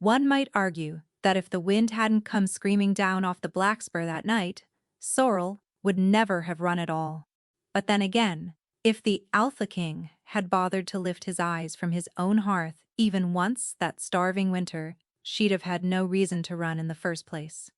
One might argue that if the wind hadn't come screaming down off the Blackspur that night, Sorrel would never have run at all. But then again, if the Alpha King had bothered to lift his eyes from his own hearth even once that starving winter, she'd have had no reason to run in the first place.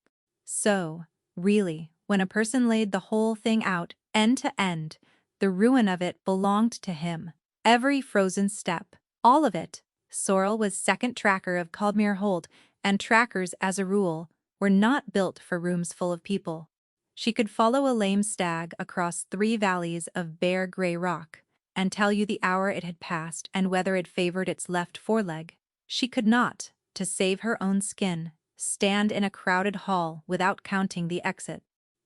So, really, when a person laid the whole thing out, end to end, the ruin of it belonged to him. Every frozen step, all of it. Sorrel was second tracker of Caldmere Hold, and trackers, as a rule, were not built for rooms full of people. She could follow a lame stag across 3 valleys of bare gray rock and tell you the hour it had passed and whether it favored its left foreleg. She could not, to save her own skin, stand in a crowded hall without counting the exit.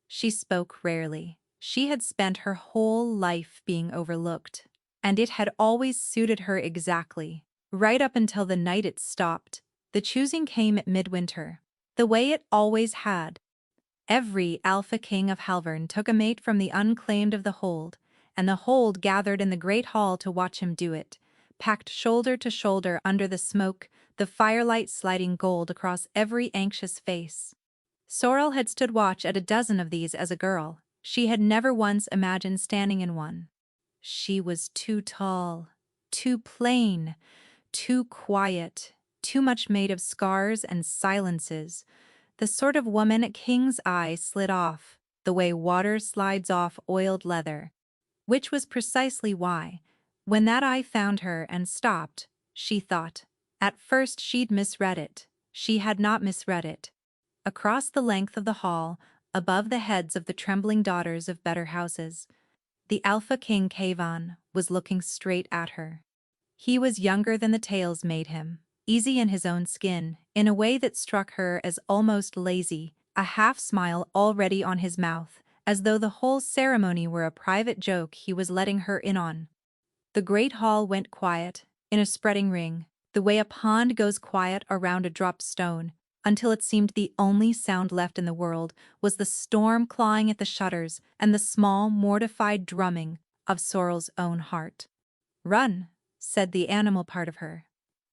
She spoke rarely. She had spent her whole life being overlooked, and it had always suited her exactly. Right up until the night it stopped, the choosing came at midwinter, the way it always had. Every Alpha King of Halvern took a mate from the unclaimed of the Hold, and the Hold gathered in the great hall to watch him do it, packed shoulder to shoulder under the smoke, the firelight sliding gold across every anxious face. Sorrel had stood watch at a dozen of these as a girl. She had never once imagined standing in one. She was too tall, too plain, too quiet, too much made of scars and silences, the sort of woman a king's eye slid off, the way water slides off oiled leather. Which was precisely why, when that eye found her and stopped, she thought. At first she'd misread it. She had not misread it. Across the length of the hall, above the heads of the trembling daughters of better houses, the Alpha King Kayvan was looking straight at her. He was younger than the tales made him, easy in his own skin, in a way that struck her as almost lazy, a half-smile already on his mouth, as though the whole ceremony were a private joke he was letting her in on. The great hall went quiet, in a spreading ring, the way a pond goes quiet around a dropped stone, until it seemed the only sound left in the world was the storm clawing at the shutters and the small, mortified drumming of Sorrel's own heart. "Run," said the animal part of her.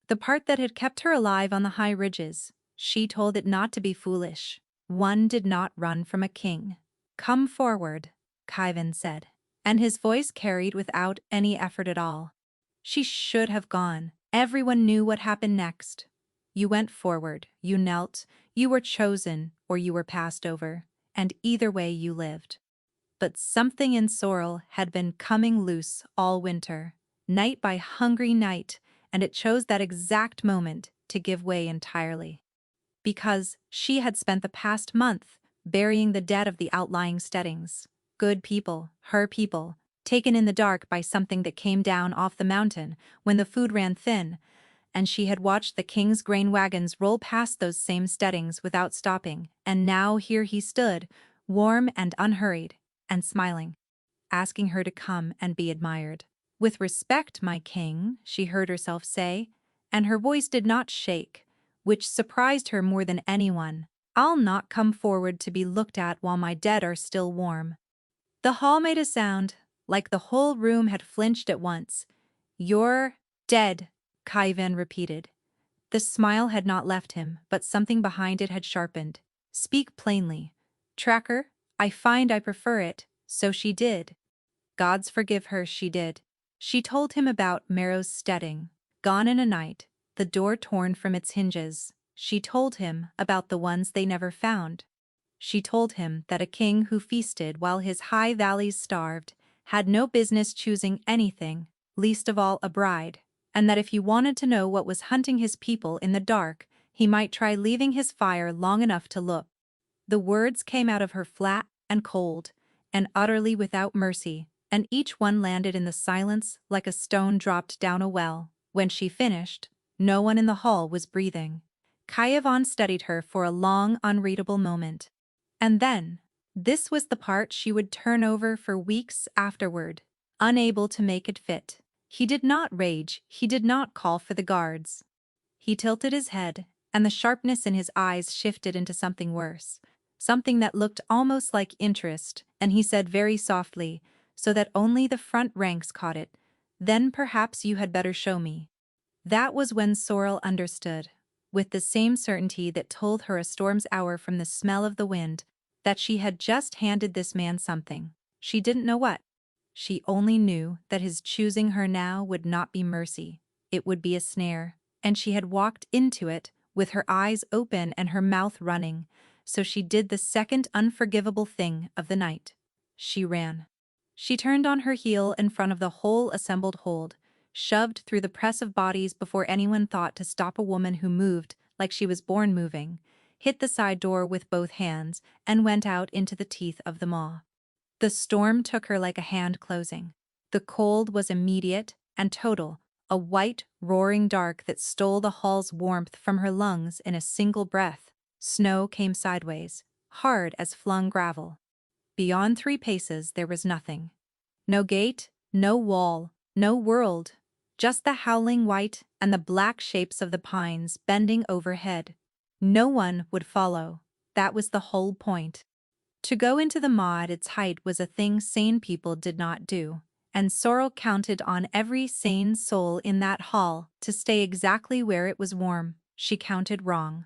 The part that had kept her alive on the high ridges. She told it not to be foolish. One did not run from a king. "Come forward," Kayvan said, and his voice carried without any effort at all. She should have gone. Everyone knew what happened next. You went forward, you knelt, you were chosen, or you were passed over, and either way you lived. But something in Sorrel had been coming loose all winter, night by hungry night, and it chose that exact moment to give way entirely. Because she had spent the past month burying the dead of the outlying steadings, good people, her people, taken in the dark by something that came down off the mountain when the food ran thin, and she had watched the king's grain wagons roll past those same steadings without stopping, and now here he stood, warm and unhurried, and smiling, asking her to come and be admired. "With respect, my king," she heard herself say, and her voice did not shake, which surprised her more than anyone. "I'll not come forward to be looked at while my dead are still warm." The hall made a sound, like the whole room had flinched at once. "You're dead," Kayvan repeated. The smile had not left him, but something behind it had sharpened. "Speak plainly. Tracker, I find I prefer it," so she did. Gods forgive her, she did. She told him about Merrow's steading, gone in a night, the door torn from its hinges. She told him about the ones they never found. She told him that a king who feasted while his high valleys starved had no business choosing anything, least of all a bride, and that if he wanted to know what was hunting his people in the dark, he might try leaving his fire long enough to look. The words came out of her flat and cold, and utterly without mercy, and each one landed in the silence like a stone dropped down a well. When she finished, no one in the hall was breathing. Kayvan studied her for a long, unreadable moment. And then, this was the part she would turn over for weeks afterward, unable to make it fit. He did not rage, he did not call for the guards. He tilted his head, and the sharpness in his eyes shifted into something worse, something that looked almost like interest, and he said very softly, so that only the front ranks caught it, "Then perhaps you had better show me." That was when Sorrel understood. with the same certainty that told her a storm's hour from the smell of the wind, that she had just handed this man something. She didn't know what. She only knew that his choosing her now would not be mercy. It would be a snare, and she had walked into it with her eyes open and her mouth running, so she did the second unforgivable thing of the night. She ran. She turned on her heel in front of the whole assembled hold, shoved through the press of bodies before anyone thought to stop a woman who moved like she was born moving, hit the side door with both hands, and went out into the teeth of the maw. The storm took her like a hand closing. The cold was immediate and total, a white, roaring dark that stole the hall's warmth from her lungs in a single breath. Snow came sideways, hard as flung gravel. Beyond 3 paces there was nothing. No gate, no wall, no world. Just the howling white and the black shapes of the pines bending overhead. No one would follow. That was the whole point. To go into the maw at its height was a thing sane people did not do, and Sorrel counted on every sane soul in that hall to stay exactly where it was warm. She counted wrong.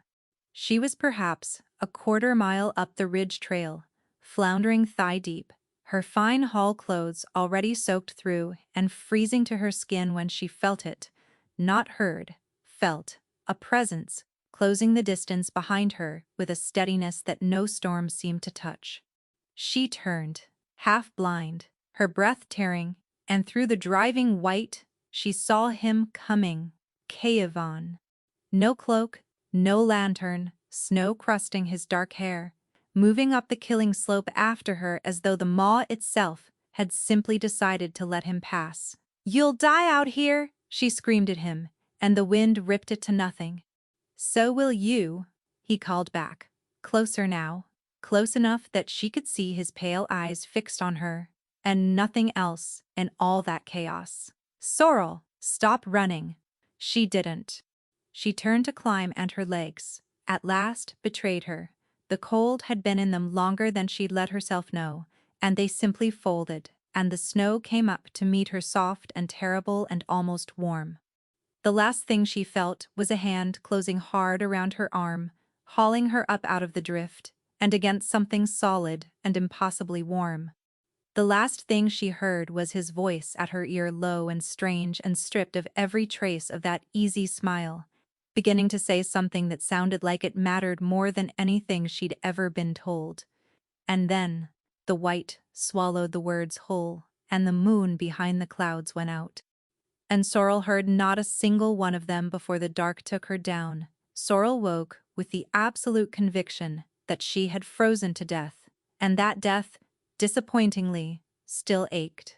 She was perhaps a quarter-mile up the ridge trail, floundering thigh-deep, her fine hall clothes already soaked through and freezing to her skin when she felt it, not heard, felt, a presence, closing the distance behind her with a steadiness that no storm seemed to touch. She turned, half blind, her breath tearing, and through the driving white, she saw him coming, Kayavon. No cloak, no lantern, snow crusting his dark hair, moving up the killing slope after her as though the maw itself had simply decided to let him pass. "You'll die out here!" she screamed at him, and the wind ripped it to nothing. "So will you," he called back, closer now, close enough that she could see his pale eyes fixed on her, and nothing else in all that chaos. "Sorrel, stop running." She didn't. She turned to climb, and her legs, at last, betrayed her. The cold had been in them longer than she'd let herself know, and they simply folded, and the snow came up to meet her soft and terrible and almost warm. The last thing she felt was a hand closing hard around her arm, hauling her up out of the drift, and against something solid and impossibly warm. The last thing she heard was his voice at her ear, low and strange and stripped of every trace of that easy smile, beginning to say something that sounded like it mattered more than anything she'd ever been told. And then, the white swallowed the words whole, and the moon behind the clouds went out. And Sorrel heard not a single one of them before the dark took her down. Sorrel woke with the absolute conviction that she had frozen to death, and that death, disappointingly, still ached.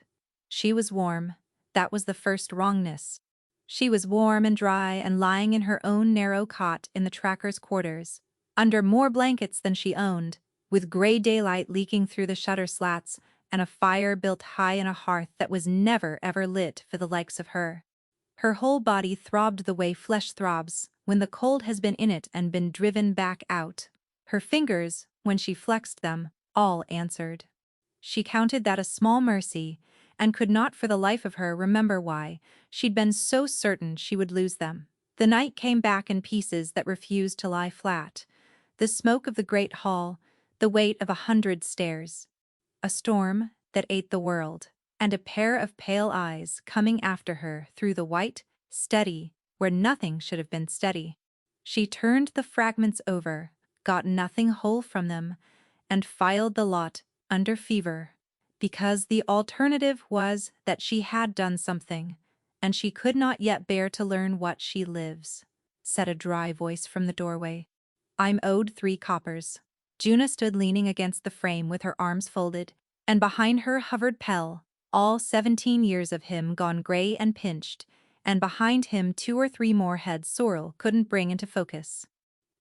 She was warm. That was the first wrongness. She was warm and dry and lying in her own narrow cot in the tracker's quarters, under more blankets than she owned, with gray daylight leaking through the shutter slats, and a fire built high in a hearth that was never ever lit for the likes of her. Her whole body throbbed the way flesh throbs when the cold has been in it and been driven back out. Her fingers, when she flexed them, all answered. She counted that a small mercy, and could not for the life of her remember why she'd been so certain she would lose them. The night came back in pieces that refused to lie flat. The smoke of the great hall, the weight of 100 stairs. A storm that ate the world, and a pair of pale eyes coming after her through the white, steady, where nothing should have been steady. She turned the fragments over, got nothing whole from them, and filed the lot under fever, because the alternative was that she had done something, and she could not yet bear to learn what she lives, said a dry voice from the doorway. "I'm owed 3 coppers. Juna stood leaning against the frame with her arms folded, and behind her hovered Pell, all 17 years of him gone gray and pinched, and behind him 2 or 3 more heads Sorrel couldn't bring into focus.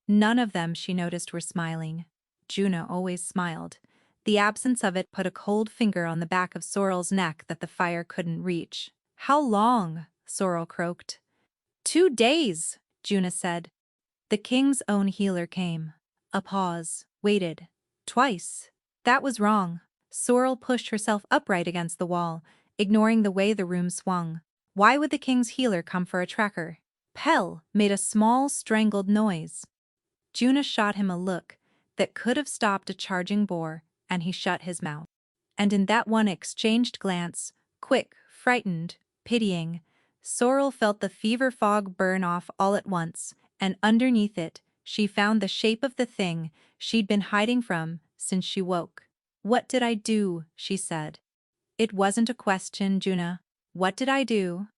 None of them, she noticed, were smiling. Juna always smiled. The absence of it put a cold finger on the back of Sorrel's neck that the fire couldn't reach. "How long?" Sorrel croaked. 2 days, Juna said. The king's own healer came. A pause, waited. Twice. That was wrong. Sorrel pushed herself upright against the wall, ignoring the way the room swung. Why would the king's healer come for a tracker? Pell made a small strangled noise. Juna shot him a look that could have stopped a charging boar, and he shut his mouth. And in that one exchanged glance, quick, frightened, pitying, Sorrel felt the fever fog burn off all at once, and underneath it, she found the shape of the thing she'd been hiding from since she woke. "What did I do?" she said. "It wasn't a question, Juna. What did I do?"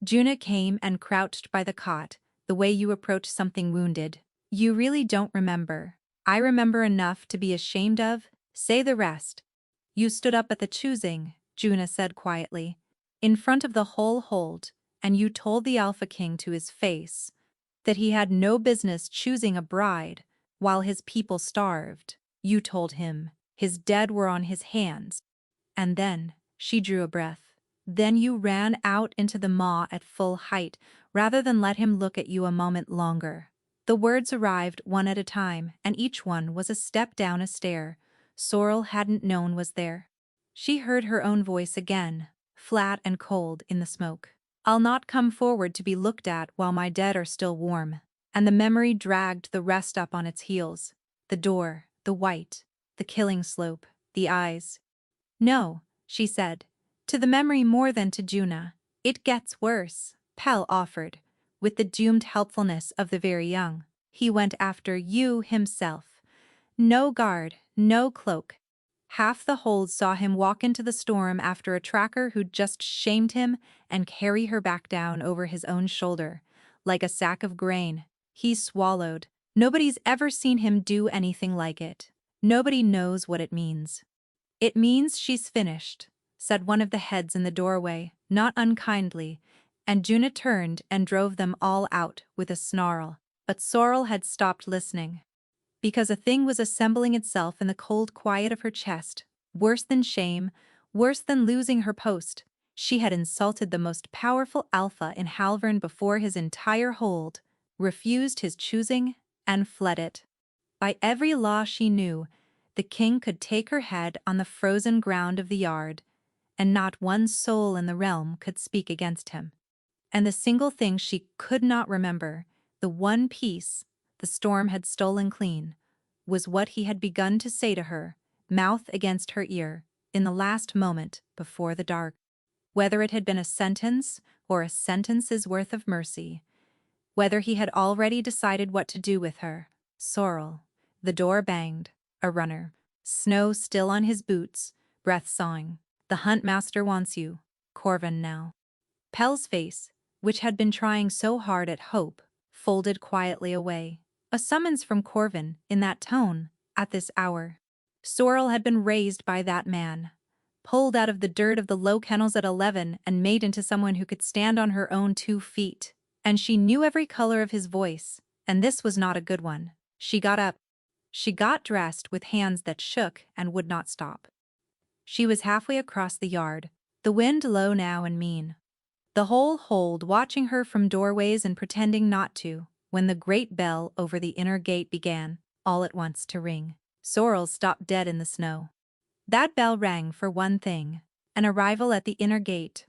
Juna came and crouched by the cot, the way you approach something wounded. "You really don't remember." "I remember enough to be ashamed of. Say the rest." "You stood up at the choosing," Juna said quietly, "in front of the whole hold, and you told the Alpha King to his face that he had no business choosing a bride while his people starved. You told him his dead were on his hands. And then," she drew a breath, "then you ran out into the maw at full height rather than let him look at you a moment longer." The words arrived one at a time, and each one was a step down a stair Sorrel hadn't known was there. She heard her own voice again, flat and cold in the smoke. "I'll not come forward to be looked at while my dead are still warm." And the memory dragged the rest up on its heels. The door, the white, the killing slope, the eyes. "No," she said, to the memory more than to Juna. "It gets worse," Pell offered, with the doomed helpfulness of the very young. "He went after you himself. No guard, no cloak. Half the hold saw him walk into the storm after a tracker who'd just shamed him and carry her back down over his own shoulder, like a sack of grain. He swallowed. Nobody's ever seen him do anything like it. Nobody knows what it means." "It means she's finished," said one of the heads in the doorway, not unkindly, and Juna turned and drove them all out with a snarl. But Sorrel had stopped listening. Because a thing was assembling itself in the cold quiet of her chest. Worse than shame, worse than losing her post. She had insulted the most powerful alpha in Halvern before his entire hold, refused his choosing, and fled it. By every law she knew, the king could take her head on the frozen ground of the yard, and not one soul in the realm could speak against him. And the single thing she could not remember, the one piece the storm had stolen clean, was what he had begun to say to her, mouth against her ear, in the last moment before the dark. Whether it had been a sentence or a sentence's worth of mercy, whether he had already decided what to do with her. Sorrel. The door banged. A runner. Snow still on his boots, breath sawing. "The huntmaster wants you, Corvin now." Pell's face, which had been trying so hard at hope, folded quietly away. A summons from Corvin, in that tone, at this hour. Sorrel had been raised by that man, pulled out of the dirt of the low kennels at 11 and made into someone who could stand on her own 2 feet. And she knew every color of his voice, and this was not a good one. She got up. She got dressed with hands that shook and would not stop. She was halfway across the yard, the wind low now and mean. The whole hold watching her from doorways and pretending not to, when the great bell over the inner gate began, all at once to ring. Sorrel stopped dead in the snow. That bell rang for one thing, an arrival at the inner gate.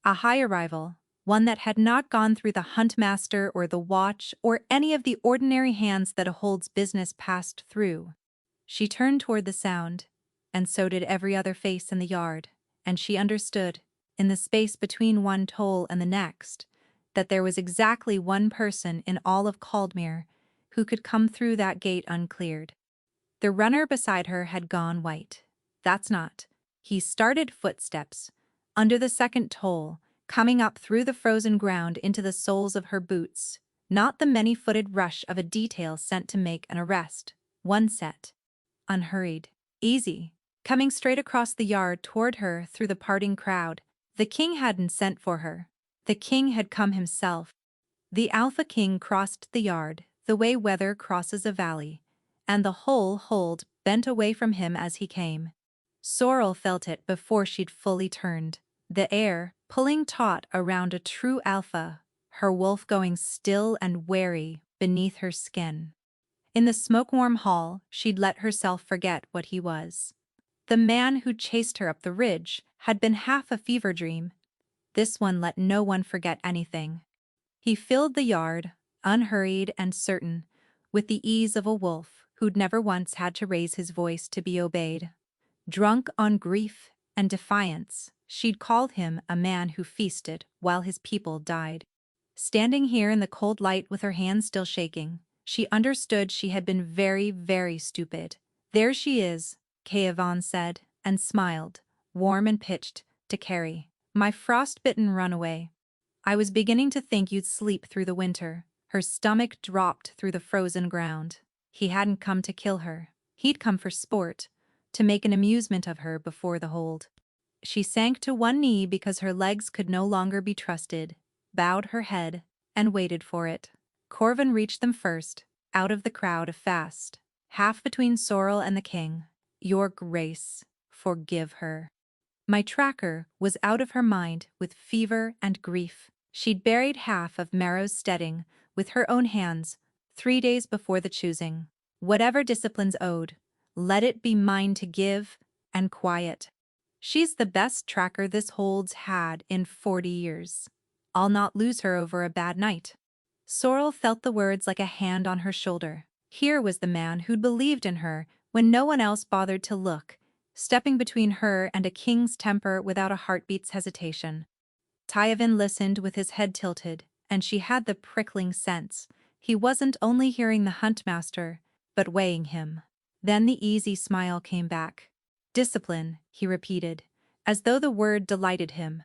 A high arrival, one that had not gone through the huntmaster or the watch or any of the ordinary hands that a hold's business passed through. She turned toward the sound, and so did every other face in the yard, and she understood, in the space between one toll and the next, that there was exactly one person in all of Caldmere who could come through that gate uncleared. The runner beside her had gone white. That's not. He started footsteps, under the second toll, coming up through the frozen ground into the soles of her boots, not the many-footed rush of a detail sent to make an arrest. One set. Unhurried. Easy. Coming straight across the yard toward her through the parting crowd. The king hadn't sent for her. The king had come himself. The Alpha King crossed the yard, the way weather crosses a valley, and the whole hold bent away from him as he came. Sorrel felt it before she'd fully turned. The air, pulling taut around a true alpha, her wolf going still and wary beneath her skin. In the smoke-warm hall, she'd let herself forget what he was. The man who chased her up the ridge had been half a fever dream. This one let no one forget anything. He filled the yard, unhurried and certain, with the ease of a wolf who'd never once had to raise his voice to be obeyed. Drunk on grief and defiance, she'd called him a man who feasted while his people died. Standing here in the cold light with her hands still shaking, she understood she had been very, very stupid. "There she is," Keavan said, and smiled, warm and pitched, to Carrie. "My frostbitten runaway. I was beginning to think you'd sleep through the winter." Her stomach dropped through the frozen ground. He hadn't come to kill her. He'd come for sport, to make an amusement of her before the hold. She sank to one knee because her legs could no longer be trusted, bowed her head, and waited for it. Corvin reached them first, out of the crowd fast, half between Sorrel and the king. "Your Grace, forgive her." My tracker was out of her mind with fever and grief. She'd buried half of Marrow's steading with her own hands 3 days before the choosing. "Whatever discipline's owed, let it be mine to give, and quiet. She's the best tracker this hold's had in 40 years. I'll not lose her over a bad night." Sorrel felt the words like a hand on her shoulder. Here was the man who'd believed in her when no one else bothered to look, stepping between her and a king's temper without a heartbeat's hesitation. Tyavin listened with his head tilted, and she had the prickling sense he wasn't only hearing the huntmaster, but weighing him. Then the easy smile came back. "Discipline," he repeated, as though the word delighted him.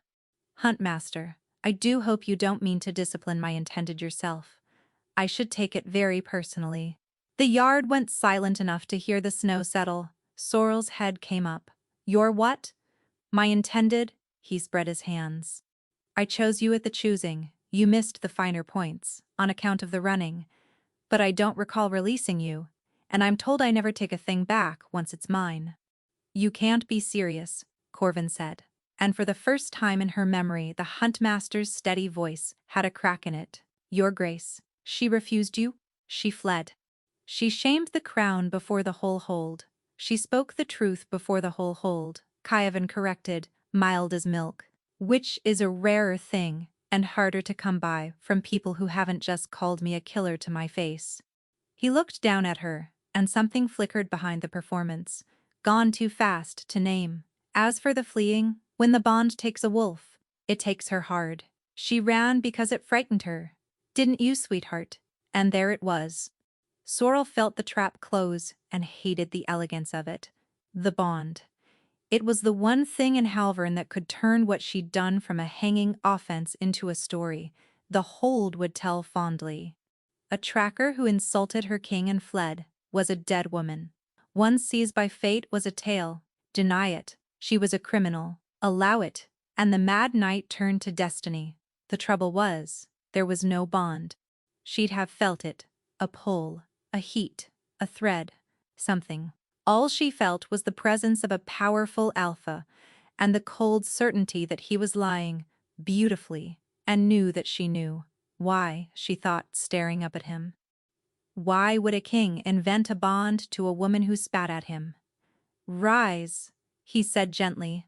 "Huntmaster, I do hope you don't mean to discipline my intended yourself. I should take it very personally." The yard went silent enough to hear the snow settle. Sorrel's head came up. "Your what?" "My intended," he spread his hands. "I chose you at the choosing. You missed the finer points, on account of the running. But I don't recall releasing you, and I'm told I never take a thing back once it's mine." "You can't be serious," Corvin said, and for the first time in her memory the huntmaster's steady voice had a crack in it. "Your Grace, she refused you? She fled." "She shamed the crown before the whole hold. She spoke the truth before the whole hold," Kyavan corrected, mild as milk, "which is a rarer thing and harder to come by from people who haven't just called me a killer to my face." He looked down at her, and something flickered behind the performance, gone too fast to name. "As for the fleeing, when the bond takes a wolf, it takes her hard. She ran because it frightened her. Didn't you, sweetheart?" And there it was. Sorrel felt the trap close and hated the elegance of it. The bond. It was the one thing in Halvern that could turn what she'd done from a hanging offense into a story the hold would tell fondly. A tracker who insulted her king and fled was a dead woman. One seized by fate was a tale. Deny it, she was a criminal. Allow it, and the mad night turned to destiny. The trouble was, there was no bond. She'd have felt it, a pull, a heat, a thread, something. All she felt was the presence of a powerful alpha, and the cold certainty that he was lying, beautifully, and knew that she knew. Why, she thought, staring up at him. Why would a king invent a bond to a woman who spat at him? "Rise," he said gently,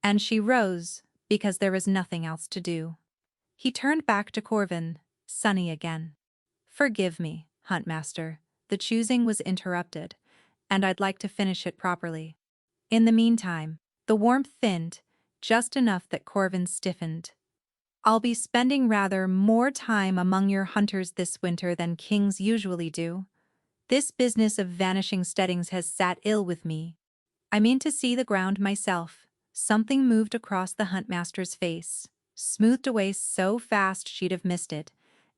and she rose because there was nothing else to do. He turned back to Corvin, sunny again. "Forgive me, Huntmaster, the choosing was interrupted, and I'd like to finish it properly." In the meantime, the warmth thinned, just enough that Corvin stiffened. "I'll be spending rather more time among your hunters this winter than kings usually do. This business of vanishing steadings has sat ill with me. I mean to see the ground myself." Something moved across the huntmaster's face, smoothed away so fast she'd have missed it,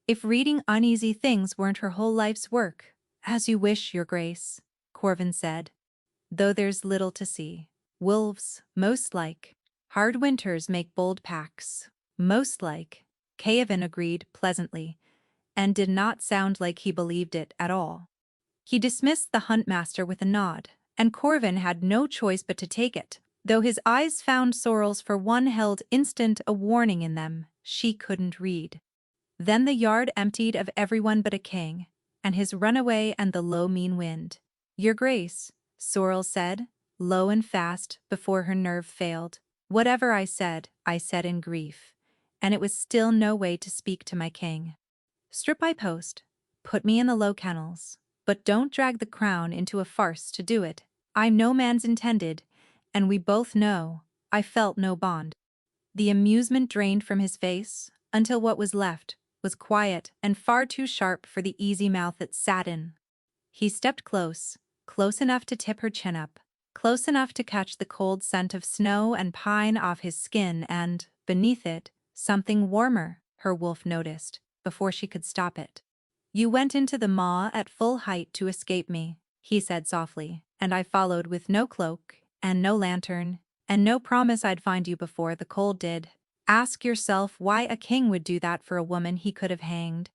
if reading uneasy things weren't her whole life's work. "As you wish, your Grace," Corvin said. "Though there's little to see. Wolves, most like. Hard winters make bold packs. Most like." Keavan agreed pleasantly, and did not sound like he believed it at all. He dismissed the huntmaster with a nod, and Corvin had no choice but to take it, though his eyes found Sorrel's for one held instant a warning in them she couldn't read. Then the yard emptied of everyone but a king, and his runaway and the low mean wind. "Your Grace," Sorrel said, low and fast before her nerve failed. "Whatever I said in grief. and it was still no way to speak to my king. Strip by post, put me in the low kennels, but don't drag the crown into a farce to do it. I'm no man's intended, and we both know I felt no bond. The amusement drained from his face, until what was left was quiet and far too sharp for the easy mouth it sat in. He stepped close, close enough to tip her chin up, close enough to catch the cold scent of snow and pine off his skin and, beneath it, something warmer, her wolf noticed, before she could stop it. You went into the maw at full height to escape me, he said softly, and I followed with no cloak, and no lantern, and no promise I'd find you before the cold did. Ask yourself why a king would do that for a woman he could have hanged.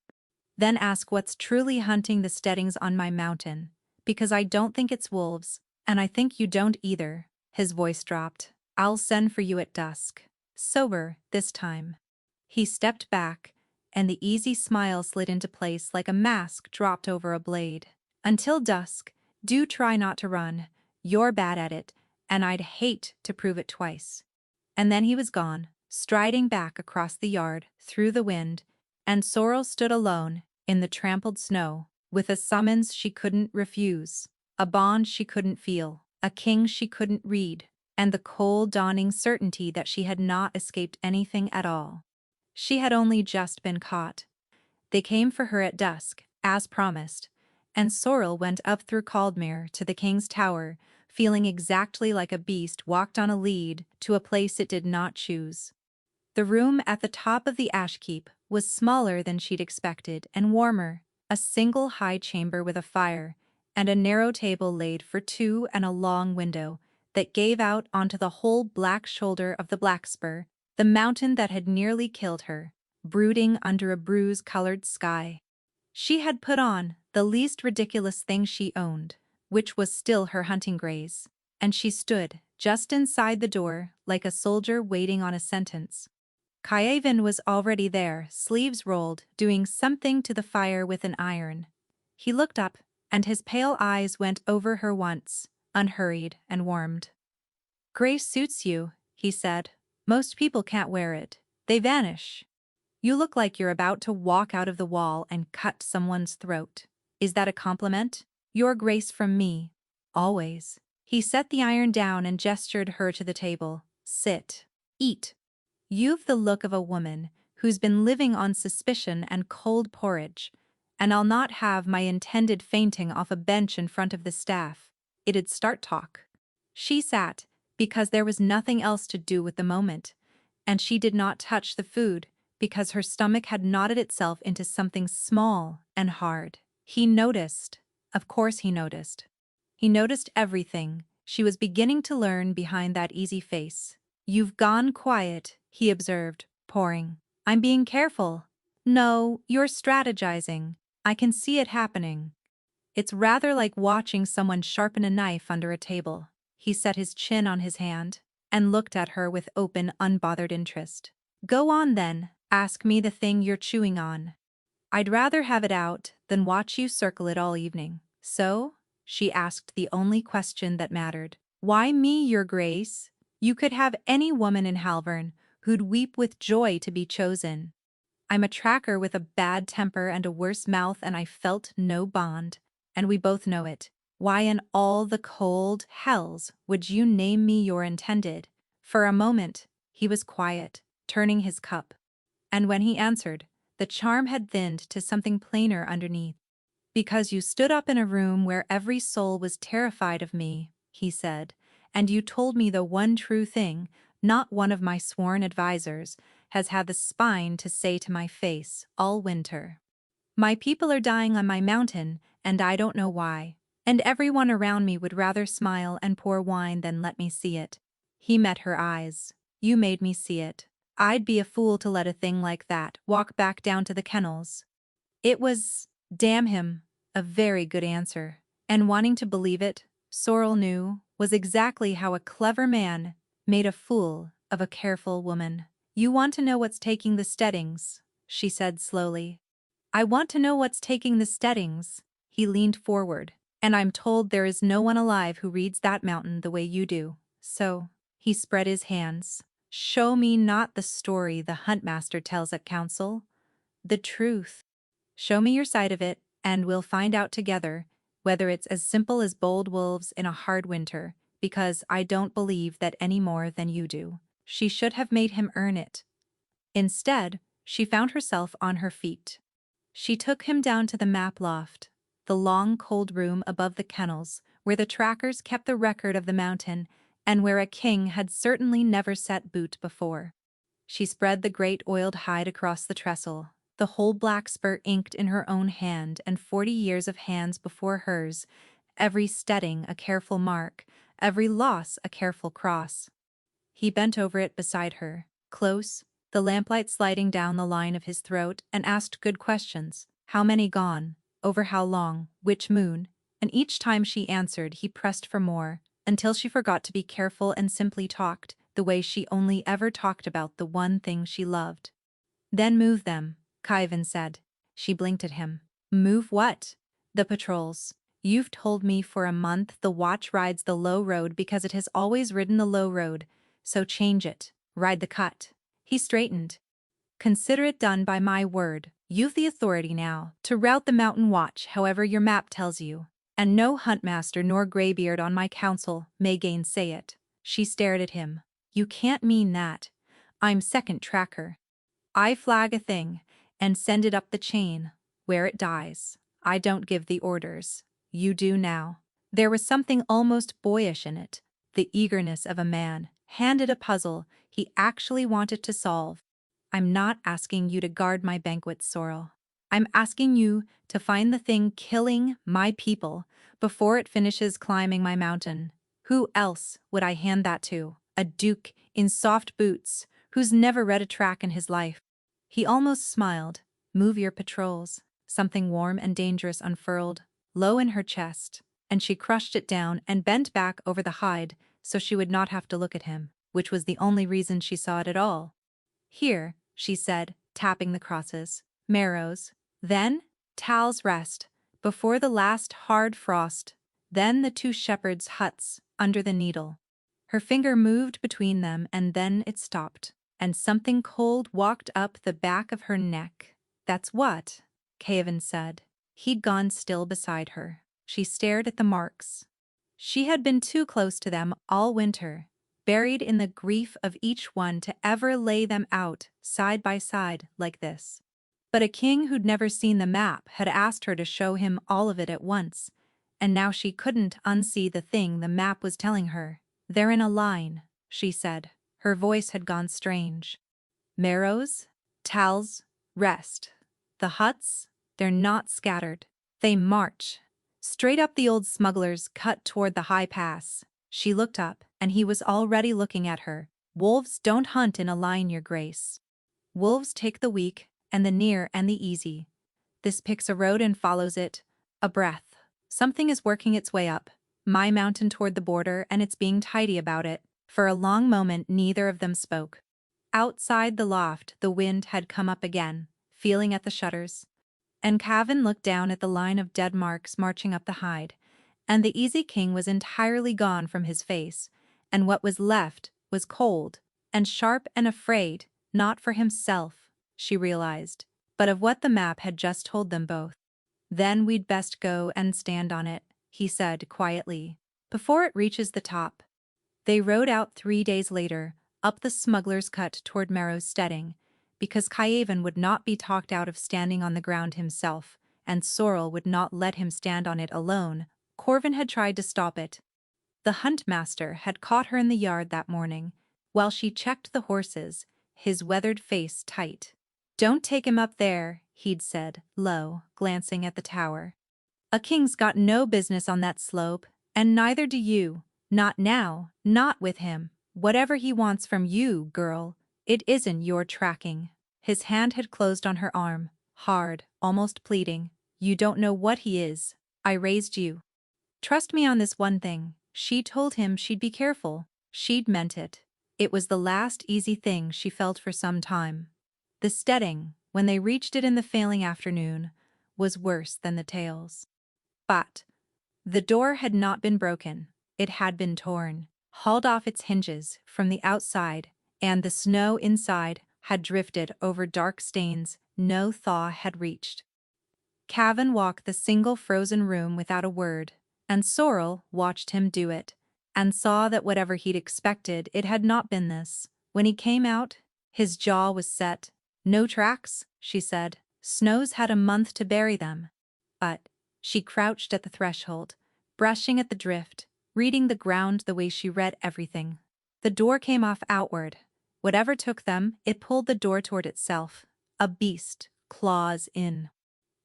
Then ask what's truly hunting the steadings on my mountain, because I don't think it's wolves, and I think you don't either. His voice dropped. I'll send for you at dusk. Sober, this time. He stepped back, and the easy smile slid into place like a mask dropped over a blade. Until dusk, do try not to run. You're bad at it, and I'd hate to prove it twice. And then he was gone, striding back across the yard, through the wind, and Sorrel stood alone, in the trampled snow, with a summons she couldn't refuse, a bond she couldn't feel, a king she couldn't read, and the cold dawning certainty that she had not escaped anything at all. She had only just been caught. They came for her at dusk, as promised, and Sorrel went up through Caldmere to the king's tower, feeling exactly like a beast walked on a lead to a place it did not choose. The room at the top of the ash-keep was smaller than she'd expected and warmer, a single high chamber with a fire, and a narrow table laid for two and a long window that gave out onto the whole black shoulder of the Blackspur, the mountain that had nearly killed her, brooding under a bruise-colored sky. She had put on the least ridiculous thing she owned, which was still her hunting greys, and she stood just inside the door like a soldier waiting on a sentence. Kyavan was already there, sleeves rolled, doing something to the fire with an iron. He looked up, and his pale eyes went over her once, unhurried and warmed. "Gray suits you," he said. "Most people can't wear it. They vanish. You look like you're about to walk out of the wall and cut someone's throat. Is that a compliment? Your grace from me. Always." He set the iron down and gestured her to the table. "Sit. Eat. You've the look of a woman who's been living on suspicion and cold porridge, and I'll not have my intended fainting off a bench in front of the staff. It'd start talk." She sat, because there was nothing else to do with the moment, and she did not touch the food, because her stomach had knotted itself into something small and hard. He noticed. Of course he noticed. He noticed everything. She was beginning to learn behind that easy face. "You've gone quiet," he observed, pouring. "I'm being careful." "No, you're strategizing. I can see it happening." "It's rather like watching someone sharpen a knife under a table." He set his chin on his hand and looked at her with open, unbothered interest. "Go on then, ask me the thing you're chewing on." "I'd rather have it out than watch you circle it all evening." "So?" She asked the only question that mattered. "Why me, your grace? You could have any woman in Halvern who'd weep with joy to be chosen." "I'm a tracker with a bad temper and a worse mouth, and I felt no bond, and we both know it. Why in all the cold hells would you name me your intended?" For a moment, he was quiet, turning his cup. And when he answered, the charm had thinned to something plainer underneath. "Because you stood up in a room where every soul was terrified of me," he said, "and you told me the one true thing not one of my sworn advisors has had the spine to say to my face all winter. My people are dying on my mountain, and I don't know why. And everyone around me would rather smile and pour wine than let me see it." He met her eyes. "You made me see it. I'd be a fool to let a thing like that walk back down to the kennels." It was, damn him, a very good answer. And wanting to believe it, Sorrel knew, was exactly how a clever man made a fool of a careful woman. "You want to know what's taking the steadings," she said slowly. "I want to know what's taking the steadings." He leaned forward. "And I'm told there is no one alive who reads that mountain the way you do. So," he spread his hands. Show me not the story the huntmaster tells at council, the truth. Show me your side of it, and we'll find out together whether it's as simple as bold wolves in a hard winter, because I don't believe that any more than you do. She should have made him earn it. Instead, she found herself on her feet. She took him down to the map loft, the long cold room above the kennels, where the trackers kept the record of the mountain and where a king had certainly never set boot before. She spread the great oiled hide across the trestle, the whole black spur inked in her own hand and 40 years of hands before hers, every steading a careful mark, every loss a careful cross. He bent over it beside her, close, the lamplight sliding down the line of his throat, and asked good questions. How many gone? Over how long? Which moon? And each time she answered, he pressed for more, until she forgot to be careful and simply talked, the way she only ever talked about the one thing she loved. Then move them, Khyven said. She blinked at him. Move what? The patrols. You've told me for a month the watch rides the low road because it has always ridden the low road, so change it, ride the cut. He straightened. Consider it done by my word. You've the authority now to route the mountain watch however your map tells you, and no huntmaster nor graybeard on my council may gainsay it. She stared at him. You can't mean that. I'm second tracker. I flag a thing and send it up the chain, where it dies. I don't give the orders. You do now. There was something almost boyish in it, the eagerness of a man handed a puzzle he actually wanted to solve. I'm not asking you to guard my banquet, Sorrel. I'm asking you to find the thing killing my people before it finishes climbing my mountain. Who else would I hand that to? A duke in soft boots who's never read a track in his life. He almost smiled. Move your patrols. Something warm and dangerous unfurled, low in her chest, and she crushed it down and bent back over the hide so she would not have to look at him, which was the only reason she saw it at all. Here, she said, tapping the crosses. Marrows. Then, Tal's rest, before the last hard frost. Then the 2 shepherds' huts, under the needle. Her finger moved between them and then it stopped, and something cold walked up the back of her neck. That's what, Khyven said. He'd gone still beside her. She stared at the marks. She had been too close to them all winter, buried in the grief of each one to ever lay them out side by side like this. But a king who'd never seen the map had asked her to show him all of it at once, and now she couldn't unsee the thing the map was telling her. They're in a line, she said. Her voice had gone strange. Marrows, Tal's, rest. The huts, they're not scattered. They march. Straight up the old smuggler's cut toward the high pass. She looked up, and he was already looking at her. Wolves don't hunt in a line, your grace. Wolves take the weak, and the near and the easy. This picks a road and follows it. A breath. Something is working its way up my mountain toward the border, and it's being tidy about it. For a long moment neither of them spoke. Outside the loft the wind had come up again, feeling at the shutters. And Khyven looked down at the line of dead marks marching up the hide, and the easy king was entirely gone from his face, and what was left was cold and sharp and afraid, not for himself, she realized, but of what the map had just told them both. Then we'd best go and stand on it, he said quietly, before it reaches the top. They rode out 3 days later, up the smuggler's cut toward Marrow's steading, because Khyven would not be talked out of standing on the ground himself, and Sorrel would not let him stand on it alone. Corvin had tried to stop it. The huntmaster had caught her in the yard that morning, while she checked the horses, his weathered face tight. Don't take him up there, he'd said, low, glancing at the tower. A king's got no business on that slope, and neither do you. Not now, not with him. Whatever he wants from you, girl, it isn't your tracking. His hand had closed on her arm, hard, almost pleading. You don't know what he is. I raised you. Trust me on this one thing. She told him she'd be careful. She'd meant it. It was the last easy thing she felt for some time. The steading, when they reached it in the failing afternoon, was worse than the tales. But the door had not been broken. It had been torn, hauled off its hinges from the outside, and the snow inside had drifted over dark stains no thaw had reached. Cavan walked the single frozen room without a word, and Sorrel watched him do it, and saw that whatever he'd expected, it had not been this. When he came out, his jaw was set. "No tracks," she said. "Snow's had a month to bury them." But she crouched at the threshold, brushing at the drift, reading the ground the way she read everything. The door came off outward. Whatever took them, it pulled the door toward itself. A beast, claws in.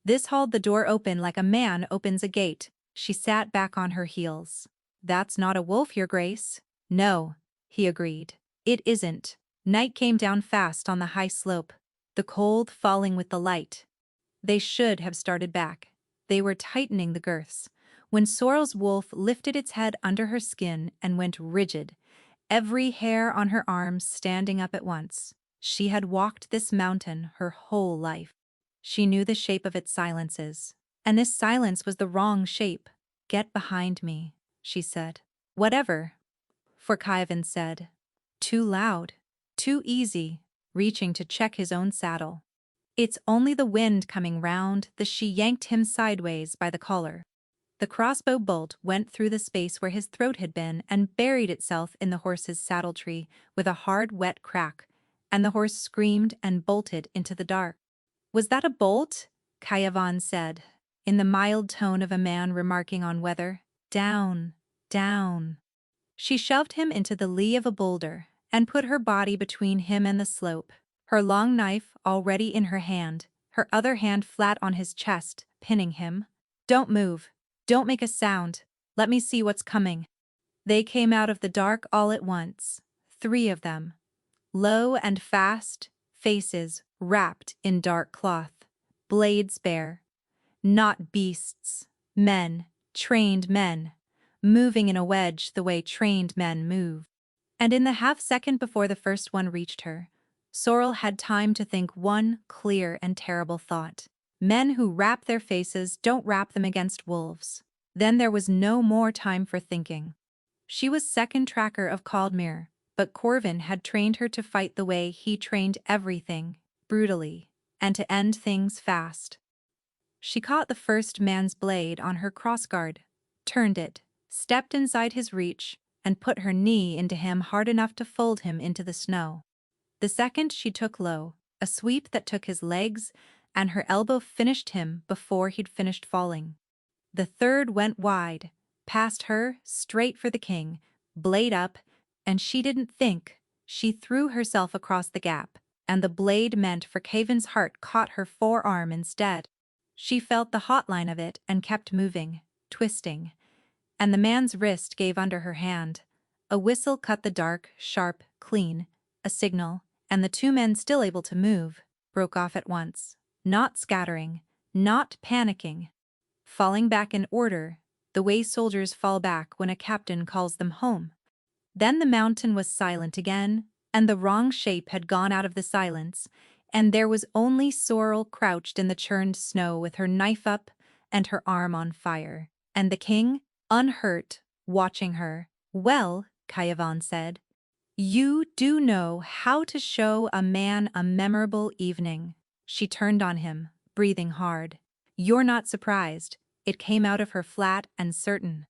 This hauled the door open like a man opens a gate. She sat back on her heels. "That's not a wolf, Your Grace." "No," he agreed. "It isn't." Night came down fast on the high slope, the cold falling with the light. They should have started back. They were tightening the girths, when Sorrel's wolf lifted its head under her skin and went rigid, every hair on her arms standing up at once. She had walked this mountain her whole life. She knew the shape of its silences, and this silence was the wrong shape. "Get behind me," she said. "Whatever," for Khyven said. Too loud, too easy, reaching to check his own saddle. "It's only the wind coming round." She yanked him sideways by the collar. The crossbow bolt went through the space where his throat had been and buried itself in the horse's saddle tree with a hard, wet crack, and the horse screamed and bolted into the dark. "Was that a bolt?" Khyven said, in the mild tone of a man remarking on weather. "Down, down." She shoved him into the lee of a boulder and put her body between him and the slope, her long knife already in her hand, her other hand flat on his chest, pinning him. "Don't move. Don't make a sound. Let me see what's coming." They came out of the dark all at once, 3 of them. Low and fast, faces wrapped in dark cloth, blades bare. Not beasts, men, trained men, moving in a wedge the way trained men move. And in the half-second before the first one reached her, Sorrel had time to think one clear and terrible thought. Men who wrap their faces don't wrap them against wolves. Then there was no more time for thinking. She was second tracker of Caldmere, but Corvin had trained her to fight the way he trained everything, brutally, and to end things fast. She caught the first man's blade on her crossguard, turned it, stepped inside his reach, and put her knee into him hard enough to fold him into the snow. The second she took low, a sweep that took his legs, and her elbow finished him before he'd finished falling. The third went wide, past her, straight for the king, blade up, and she didn't think. She threw herself across the gap, and the blade meant for Khyven's heart caught her forearm instead. She felt the hotline of it and kept moving, twisting, and the man's wrist gave under her hand. A whistle cut the dark, sharp, clean, a signal, and the 2 men still able to move, broke off at once, not scattering, not panicking, falling back in order, the way soldiers fall back when a captain calls them home. Then the mountain was silent again, and the wrong shape had gone out of the silence, and there was only Sorrel crouched in the churned snow with her knife up and her arm on fire, and the king, unhurt, watching her. "Well," Khyven said, "you do know how to show a man a memorable evening." She turned on him, breathing hard. "You're not surprised." It came out of her flat and certain.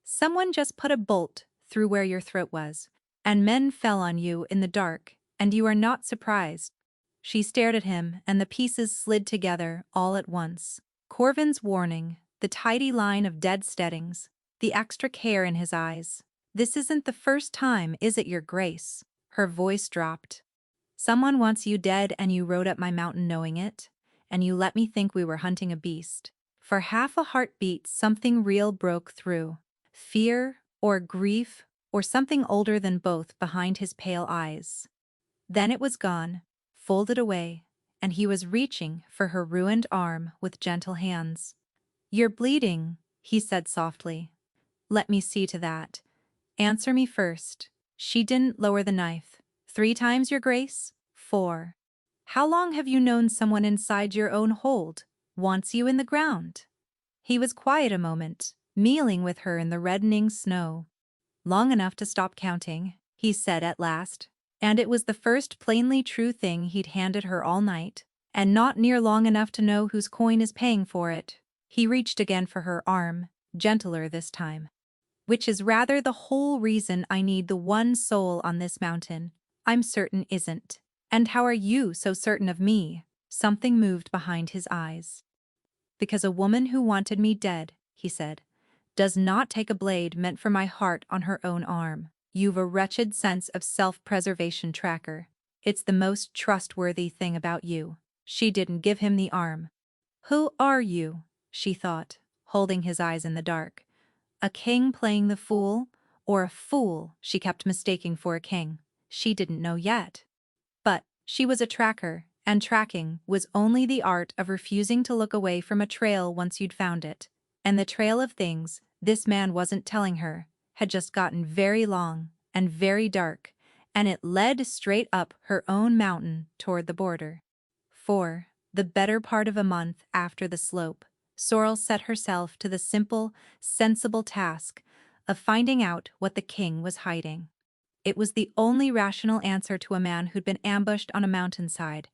"Someone just put a bolt through where your throat was, and men fell on you in the dark, and you are not surprised." She stared at him, and the pieces slid together all at once. Corvin's warning, the tidy line of dead steadings, the extra care in his eyes. "This isn't the first time, is it, Your Grace?" Her voice dropped. "Someone wants you dead, and you rode up my mountain knowing it, and you let me think we were hunting a beast." For half a heartbeat something real broke through. Fear, or grief, or something older than both behind his pale eyes. Then it was gone, folded away, and he was reaching for her ruined arm with gentle hands. "You're bleeding," he said softly. "Let me see to that. Answer me first." She didn't lower the knife. "3 times, Your Grace?" 4. "How long have you known someone inside your own hold wants you in the ground?" He was quiet a moment, mealing with her in the reddening snow. "Long enough to stop counting," he said at last. And it was the first plainly true thing he'd handed her all night, and not near long enough to know whose coin is paying for it. He reached again for her arm, gentler this time. Which is rather the whole reason I need the one soul on this mountain. I'm certain isn't. And how are you so certain of me? Something moved behind his eyes. Because a woman who wanted me dead, he said, does not take a blade meant for my heart on her own arm. You've a wretched sense of self-preservation, Tracker. It's the most trustworthy thing about you. She didn't give him the arm. Who are you? She thought, holding his eyes in the dark. A king playing the fool, or a fool she kept mistaking for a king? She didn't know yet. But she was a tracker, and tracking was only the art of refusing to look away from a trail once you'd found it. And the trail of things this man wasn't telling her had just gotten very long and very dark, and it led straight up her own mountain toward the border. For the better part of a month after the slope, Sorrel set herself to the simple, sensible task of finding out what the king was hiding. It was the only rational answer to a man who'd been ambushed on a mountainside,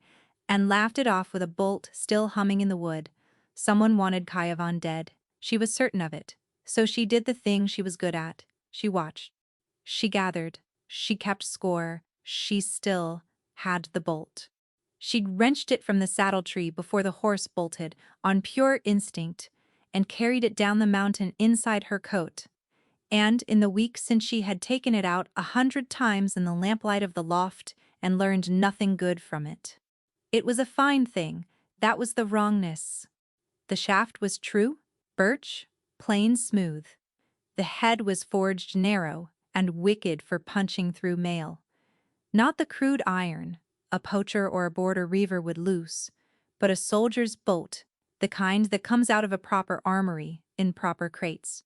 and laughed it off with a bolt still humming in the wood. Someone wanted Kayavan dead. She was certain of it. So she did the thing she was good at. She watched. She gathered. She kept score. She still had the bolt. She'd wrenched it from the saddle tree before the horse bolted, on pure instinct, and carried it down the mountain inside her coat. And in the week since she had taken it out 100 times in the lamplight of the loft and learned nothing good from it. It was a fine thing. That was the wrongness. The shaft was true, birch, plain smooth. The head was forged narrow and wicked for punching through mail. Not the crude iron a poacher or a border reaver would loose, but a soldier's bolt, the kind that comes out of a proper armory in proper crates.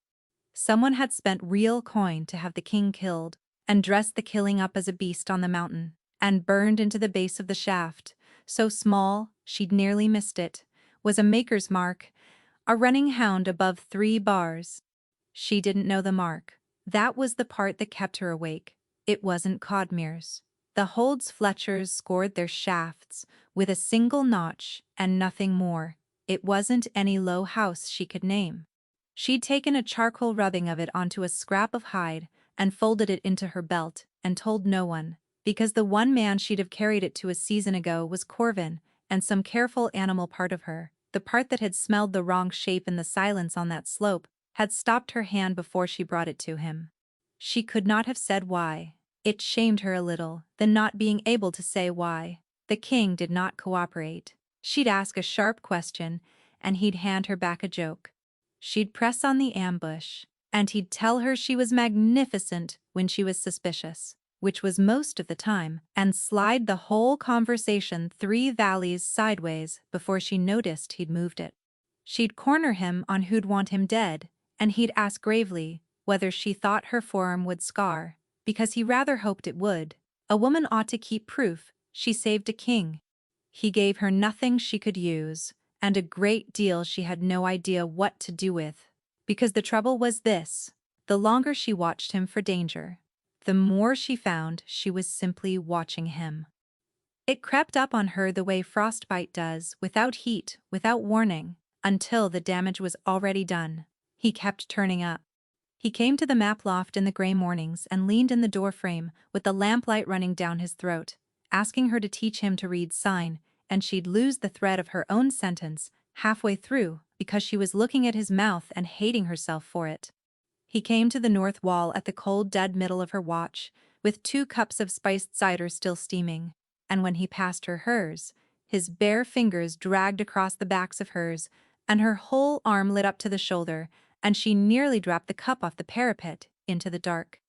Someone had spent real coin to have the king killed, and dressed the killing up as a beast on the mountain, and burned into the base of the shaft, so small she'd nearly missed it, was a maker's mark, a running hound above 3 bars. She didn't know the mark. That was the part that kept her awake. It wasn't Codmere's. The Holds Fletchers scored their shafts with a single notch and nothing more. It wasn't any low house she could name. She'd taken a charcoal rubbing of it onto a scrap of hide and folded it into her belt and told no one, because the one man she'd have carried it to a season ago was Corvin, and some careful animal part of her, the part that had smelled the wrong shape in the silence on that slope, had stopped her hand before she brought it to him. She could not have said why. It shamed her a little, the not being able to say why. The king did not cooperate. She'd ask a sharp question, and he'd hand her back a joke. She'd press on the ambush, and he'd tell her she was magnificent when she was suspicious, which was most of the time, and slide the whole conversation 3 valleys sideways before she noticed he'd moved it. She'd corner him on who'd want him dead, and he'd ask gravely whether she thought her forearm would scar, because he rather hoped it would. A woman ought to keep proof she saved a king. He gave her nothing she could use, and a great deal she had no idea what to do with. Because the trouble was this: the longer she watched him for danger, the more she found she was simply watching him. It crept up on her the way frostbite does, without heat, without warning, until the damage was already done. He kept turning up. He came to the map loft in the gray mornings and leaned in the doorframe with the lamplight running down his throat, asking her to teach him to read sign, and she'd lose the thread of her own sentence halfway through because she was looking at his mouth and hating herself for it. He came to the north wall at the cold dead middle of her watch, with 2 cups of spiced cider still steaming, and when he passed her hers, his bare fingers dragged across the backs of hers, and her whole arm lit up to the shoulder, and she nearly dropped the cup off the parapet into the dark.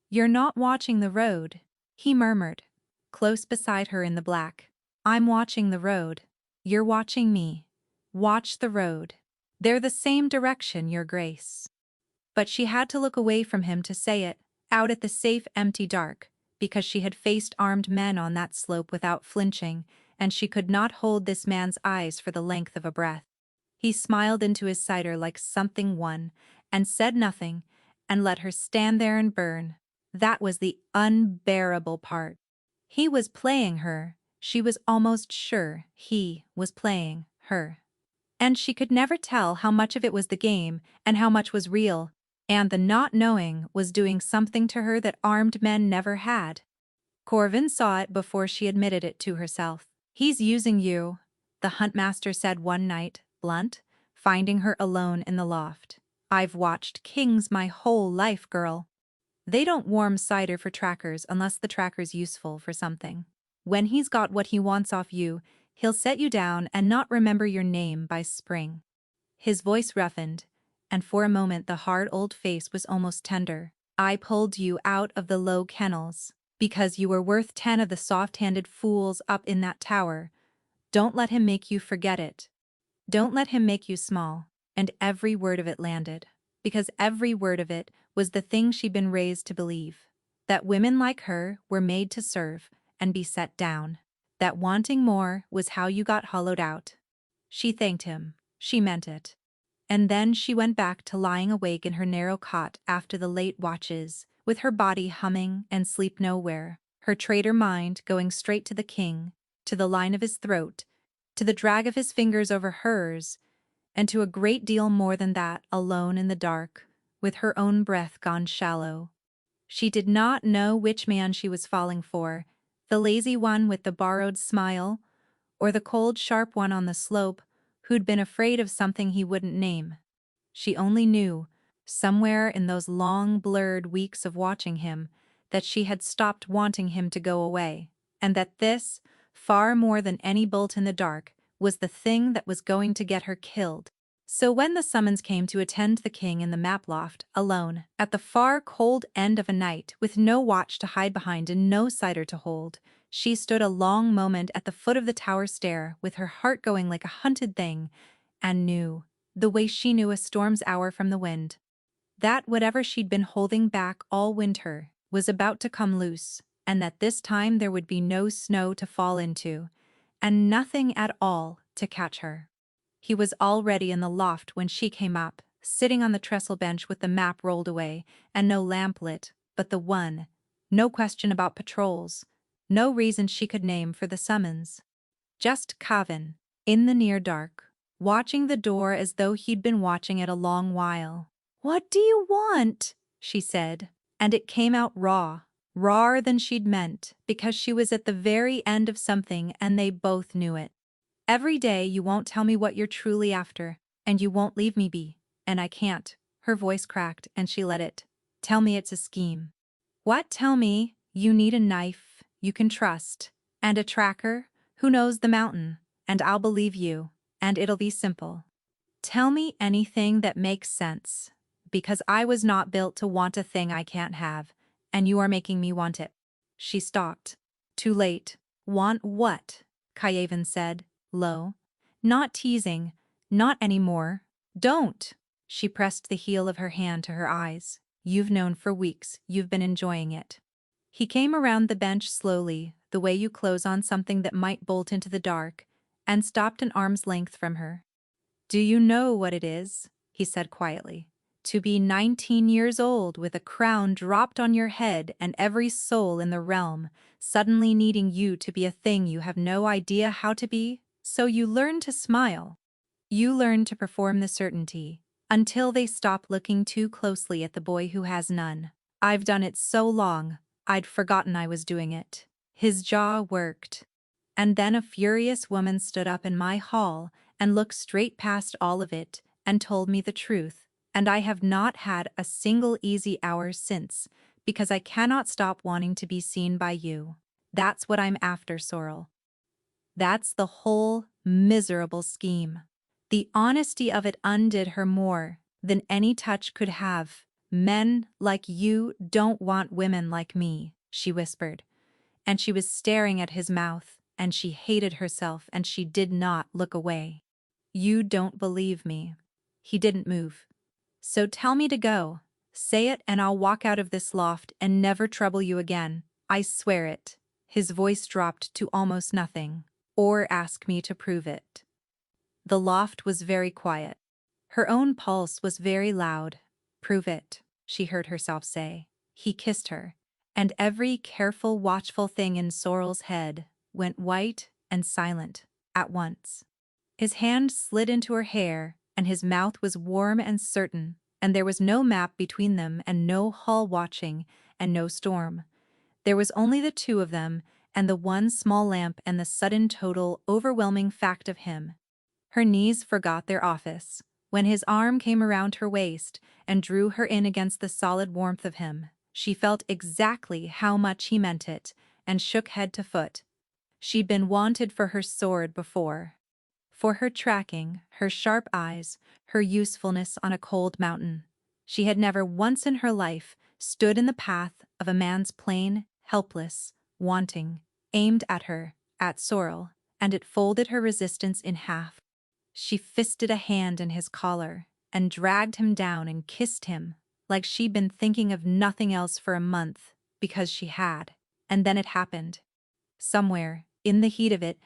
"You're not watching the road," he murmured, close beside her in the black. "I'm watching the road. You're watching me. Watch the road. They're the same direction, Your Grace." But she had to look away from him to say it, out at the safe empty dark, because she had faced armed men on that slope without flinching, and she could not hold this man's eyes for the length of a breath. He smiled into his cider like something won, and said nothing, and let her stand there and burn. That was the unbearable part. He was playing her. She was almost sure he was playing her. And she could never tell how much of it was the game and how much was real, and the not knowing was doing something to her that armed men never had. Corvin saw it before she admitted it to herself. "He's using you," the huntmaster said one night, blunt, finding her alone in the loft. "I've watched kings my whole life, girl. They don't warm cider for trackers unless the tracker's useful for something. When he's got what he wants off you, he'll set you down and not remember your name by spring." His voice roughened, and for a moment the hard old face was almost tender. "I pulled you out of the low kennels because you were worth 10 of the soft-handed fools up in that tower. Don't let him make you forget it. Don't let him make you small." And every word of it landed, because every word of it was the thing she'd been raised to believe. That women like her were made to serve and be set down. That wanting more was how you got hollowed out. She thanked him. She meant it. And then she went back to lying awake in her narrow cot after the late watches, with her body humming and sleep nowhere, her traitor mind going straight to the king, to the line of his throat, to the drag of his fingers over hers, and to a great deal more than that, alone in the dark, with her own breath gone shallow. She did not know which man she was falling for, the lazy one with the borrowed smile, or the cold, sharp one on the slope who'd been afraid of something he wouldn't name. She only knew, somewhere in those long, blurred weeks of watching him, that she had stopped wanting him to go away, and that this, far more than any bolt in the dark, was the thing that was going to get her killed. So when the summons came to attend the king in the map loft, alone, at the far cold end of a night, with no watch to hide behind and no cider to hold, she stood a long moment at the foot of the tower stair, with her heart going like a hunted thing, and knew, the way she knew a storm's hour from the wind, that whatever she'd been holding back all winter was about to come loose, and that this time there would be no snow to fall into, and nothing at all to catch her. He was already in the loft when she came up, sitting on the trestle bench with the map rolled away, and no lamp lit, but the one. No question about patrols. No reason she could name for the summons. Just Kavin, in the near dark, watching the door as though he'd been watching it a long while. "What do you want?" she said, and it came out raw, rawer than she'd meant, because she was at the very end of something and they both knew it. "Every day you won't tell me what you're truly after, and you won't leave me be, and I can't." Her voice cracked and she let it. "Tell me it's a scheme." "What? Tell me you need a knife you can trust, and a tracker who knows the mountain, and I'll believe you, and it'll be simple. Tell me anything that makes sense, because I was not built to want a thing I can't have, and you are making me want it." She stopped. Too late. "Want what?" Kyavan said, low. "Not teasing. Not anymore. Don't." She pressed the heel of her hand to her eyes. "You've known for weeks. You've been enjoying it." He came around the bench slowly, the way you close on something that might bolt into the dark, and stopped an arm's length from her. "Do you know what it is?" he said quietly. "To be 19 years old with a crown dropped on your head and every soul in the realm suddenly needing you to be a thing you have no idea how to be? So you learn to smile. You learn to perform the certainty, until they stop looking too closely at the boy who has none. I've done it so long, I'd forgotten I was doing it." His jaw worked. "And then a furious woman stood up in my hall and looked straight past all of it and told me the truth, and I have not had a single easy hour since, because I cannot stop wanting to be seen by you. That's what I'm after, Sorrel. That's the whole miserable scheme." The honesty of it undid her more than any touch could have. "Men like you don't want women like me," she whispered. And she was staring at his mouth, and she hated herself, and she did not look away. "You don't believe me." He didn't move. "So tell me to go. Say it and I'll walk out of this loft and never trouble you again. I swear it." His voice dropped to almost nothing. "Or ask me to prove it." The loft was very quiet. Her own pulse was very loud. "Prove it," she heard herself say. He kissed her, and every careful, watchful thing in Sorrel's head went white and silent at once. His hand slid into her hair, and his mouth was warm and certain, and there was no map between them and no hall watching and no storm. There was only the two of them and the one small lamp and the sudden total overwhelming fact of him. Her knees forgot their office when his arm came around her waist and drew her in against the solid warmth of him. She felt exactly how much he meant it and shook head to foot. She'd been wanted for her sword before. For her tracking, her sharp eyes, her usefulness on a cold mountain. She had never once in her life stood in the path of a man's plain, helpless, wanting, aimed at her, at Sorrel, and it folded her resistance in half. She fisted a hand in his collar and dragged him down and kissed him, like she'd been thinking of nothing else for a month, because she had. And then it happened. Somewhere, in the heat of it,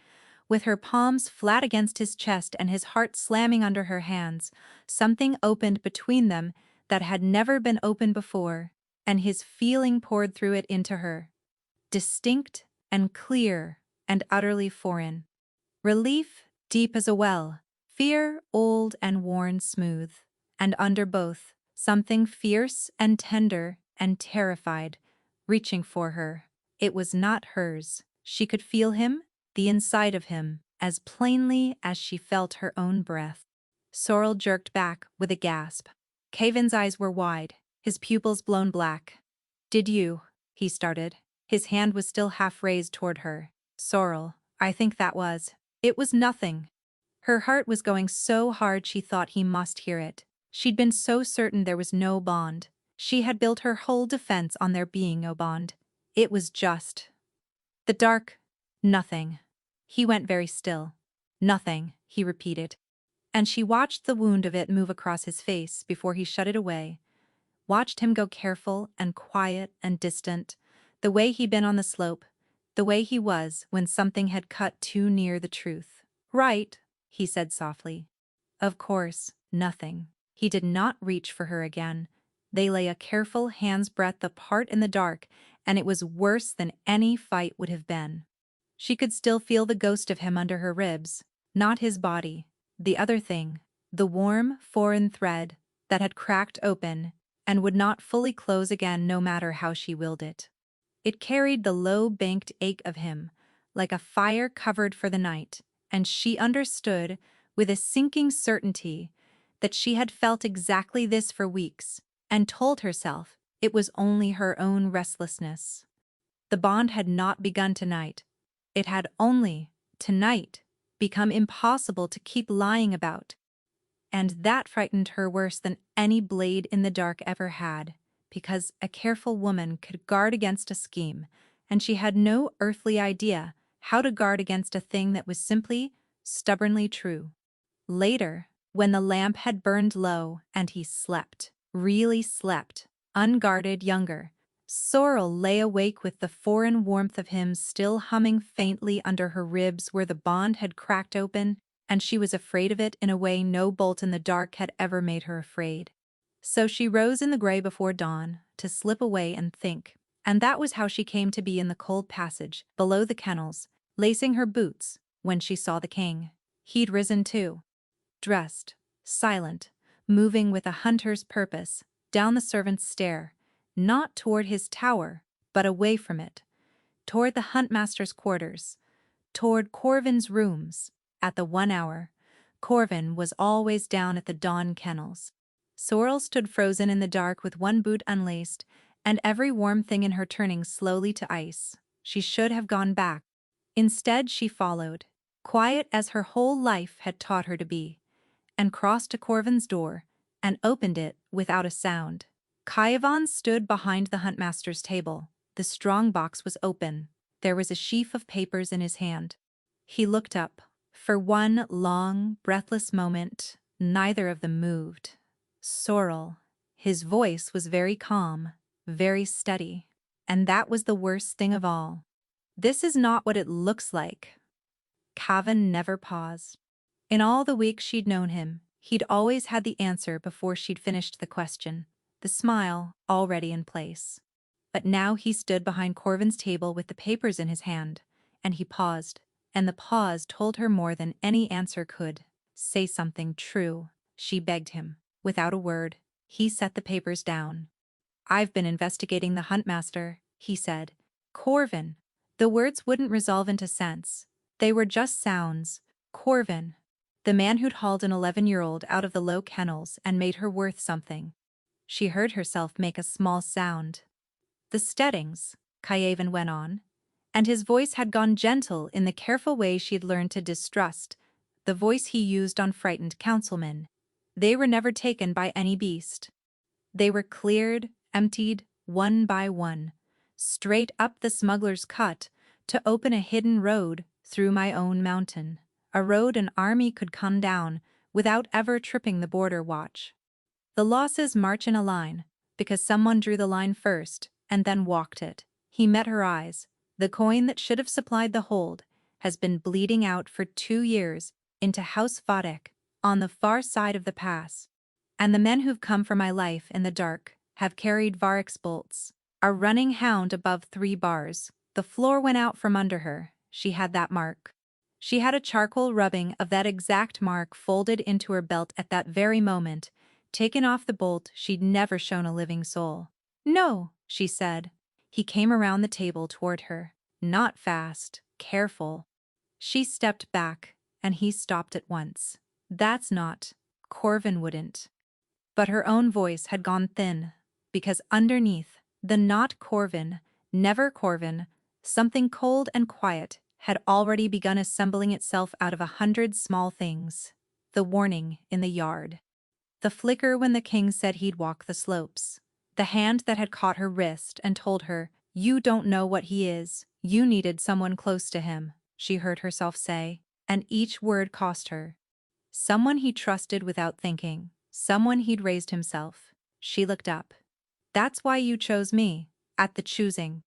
with her palms flat against his chest and his heart slamming under her hands, something opened between them that had never been opened before, and his feeling poured through it into her. Distinct and clear and utterly foreign. Relief deep as a well, fear old and worn smooth, and under both, something fierce and tender and terrified, reaching for her. It was not hers. She could feel him, the inside of him, as plainly as she felt her own breath. Sorrel jerked back with a gasp. Caven's eyes were wide, his pupils blown black. "Did you?" he started. His hand was still half raised toward her. "Sorrel, I think that was. It was nothing." Her heart was going so hard she thought he must hear it. She'd been so certain there was no bond. She had built her whole defense on there being no bond. It was just the dark. Nothing. He went very still. "Nothing," he repeated. And she watched the wound of it move across his face before he shut it away, watched him go careful and quiet and distant, the way he'd been on the slope, the way he was when something had cut too near the truth. "Right," he said softly. Of course, nothing. He did not reach for her again. They lay a careful hand's breadth apart in the dark, and it was worse than any fight would have been. She could still feel the ghost of him under her ribs, not his body, the other thing, the warm, foreign thread that had cracked open and would not fully close again no matter how she willed it. It carried the low-banked ache of him, like a fire covered for the night, and she understood, with a sinking certainty, that she had felt exactly this for weeks, and told herself it was only her own restlessness. The bond had not begun tonight. It had only, tonight, become impossible to keep lying about. And that frightened her worse than any blade in the dark ever had, because a careful woman could guard against a scheme, and she had no earthly idea how to guard against a thing that was simply, stubbornly true. Later, when the lamp had burned low and he slept, really slept, unguarded younger, Sorrel lay awake with the foreign warmth of him still humming faintly under her ribs where the bond had cracked open, and she was afraid of it in a way no bolt in the dark had ever made her afraid. So she rose in the gray before dawn to slip away and think, and that was how she came to be in the cold passage below the kennels, lacing her boots, when she saw the king. He'd risen too. Dressed, silent, moving with a hunter's purpose, down the servants' stair, not toward his tower, but away from it, toward the huntmaster's quarters, toward Corvin's rooms. At the 1 hour, Corvin was always down at the dawn kennels. Sorrel stood frozen in the dark with one boot unlaced, and every warm thing in her turning slowly to ice. She should have gone back. Instead, she followed, quiet as her whole life had taught her to be, and crossed to Corvin's door, and opened it without a sound. Kaivan stood behind the huntmaster's table. The strong box was open. There was a sheaf of papers in his hand. He looked up. For one long, breathless moment, neither of them moved. Sorrel. His voice was very calm, very steady. And that was the worst thing of all. "This is not what it looks like." Cavan never paused. In all the weeks she'd known him, he'd always had the answer before she'd finished the question, the smile already in place. But now he stood behind Corvin's table with the papers in his hand, and he paused, and the pause told her more than any answer could. Say something true, she begged him. Without a word, he set the papers down. I've been investigating the Huntmaster, he said. Corvin. The words wouldn't resolve into sense. They were just sounds. Corvin. The man who'd hauled an 11-year-old out of the low kennels and made her worth something. She heard herself make a small sound. The Steadings, Kyavan went on, and his voice had gone gentle in the careful way she'd learned to distrust, the voice he used on frightened councilmen. They were never taken by any beast. They were cleared, emptied, one by one, straight up the smuggler's cut to open a hidden road through my own mountain, a road an army could come down without ever tripping the border watch. The losses march in a line, because someone drew the line first and then walked it. He met her eyes. The coin that should have supplied the hold has been bleeding out for 2 years into House Vodek on the far side of the pass. And the men who've come for my life in the dark have carried Varek's bolts, a running hound above 3 bars. The floor went out from under her. She had that mark. She had a charcoal rubbing of that exact mark folded into her belt at that very moment, taken off the bolt she'd never shown a living soul. No, she said. He came around the table toward her. Not fast, careful. She stepped back, and he stopped at once. That's not. Corvin wouldn't. But her own voice had gone thin, because underneath, the not Corvin, never Corvin, something cold and quiet had already begun assembling itself out of 100 small things. The warning in the yard. The flicker when the king said he'd walk the slopes. The hand that had caught her wrist and told her, "You don't know what he is. You needed someone close to him," she heard herself say, and each word cost her. Someone he trusted without thinking. Someone he'd raised himself. She looked up. That's why you chose me, at the choosing.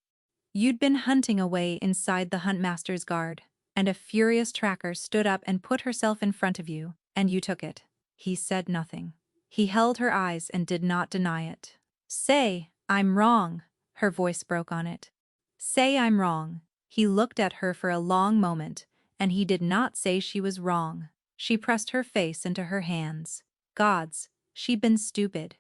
You'd been hunting away inside the Huntmaster's guard, and a furious tracker stood up and put herself in front of you, and you took it. He said nothing. He held her eyes and did not deny it. Say, I'm wrong, her voice broke on it. Say I'm wrong. He looked at her for a long moment, and he did not say she was wrong. She pressed her face into her hands. Gods, she'd been stupid.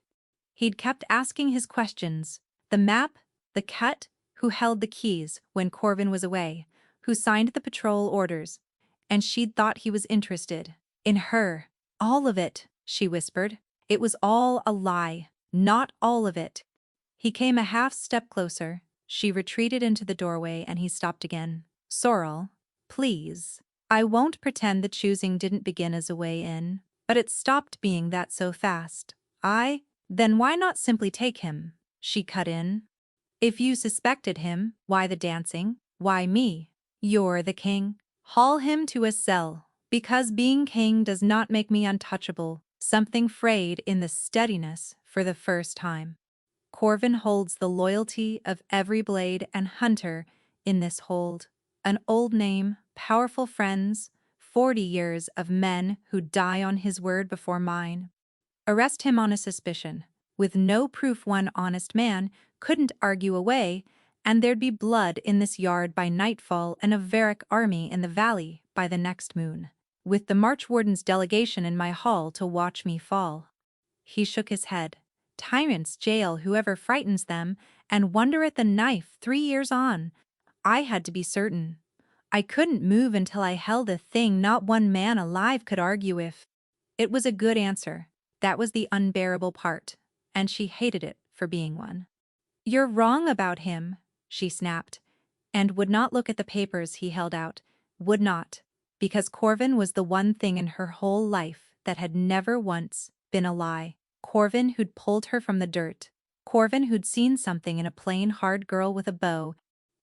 He'd kept asking his questions. The map, the cut, who held the keys when Corvin was away, who signed the patrol orders, and she'd thought he was interested. In her. All of it, she whispered. It was all a lie. Not all of it. He came a half step closer. She retreated into the doorway and he stopped again. Sorrel, please. I won't pretend the choosing didn't begin as a way in, but it stopped being that so fast. Then why not simply take him? She cut in. If you suspected him, why the dancing? Why me? You're the king. Haul him to a cell, because being king does not make me untouchable. Something frayed in the steadiness for the first time. Corvin holds the loyalty of every blade and hunter in this hold. An old name, powerful friends, 40 years of men who die on his word before mine. Arrest him on a suspicion, with no proof one honest man couldn't argue away, and there'd be blood in this yard by nightfall and a Varek army in the valley by the next moon, with the March Warden's delegation in my hall to watch me fall. He shook his head. Tyrants jail whoever frightens them, and wonder at the knife 3 years on. I had to be certain. I couldn't move until I held a thing not one man alive could argue if. It was a good answer. That was the unbearable part, and she hated it for being one. You're wrong about him, she snapped, and would not look at the papers he held out, would not, because Corvin was the one thing in her whole life that had never once been a lie. Corvin who'd pulled her from the dirt. Corvin who'd seen something in a plain, hard girl with a bow.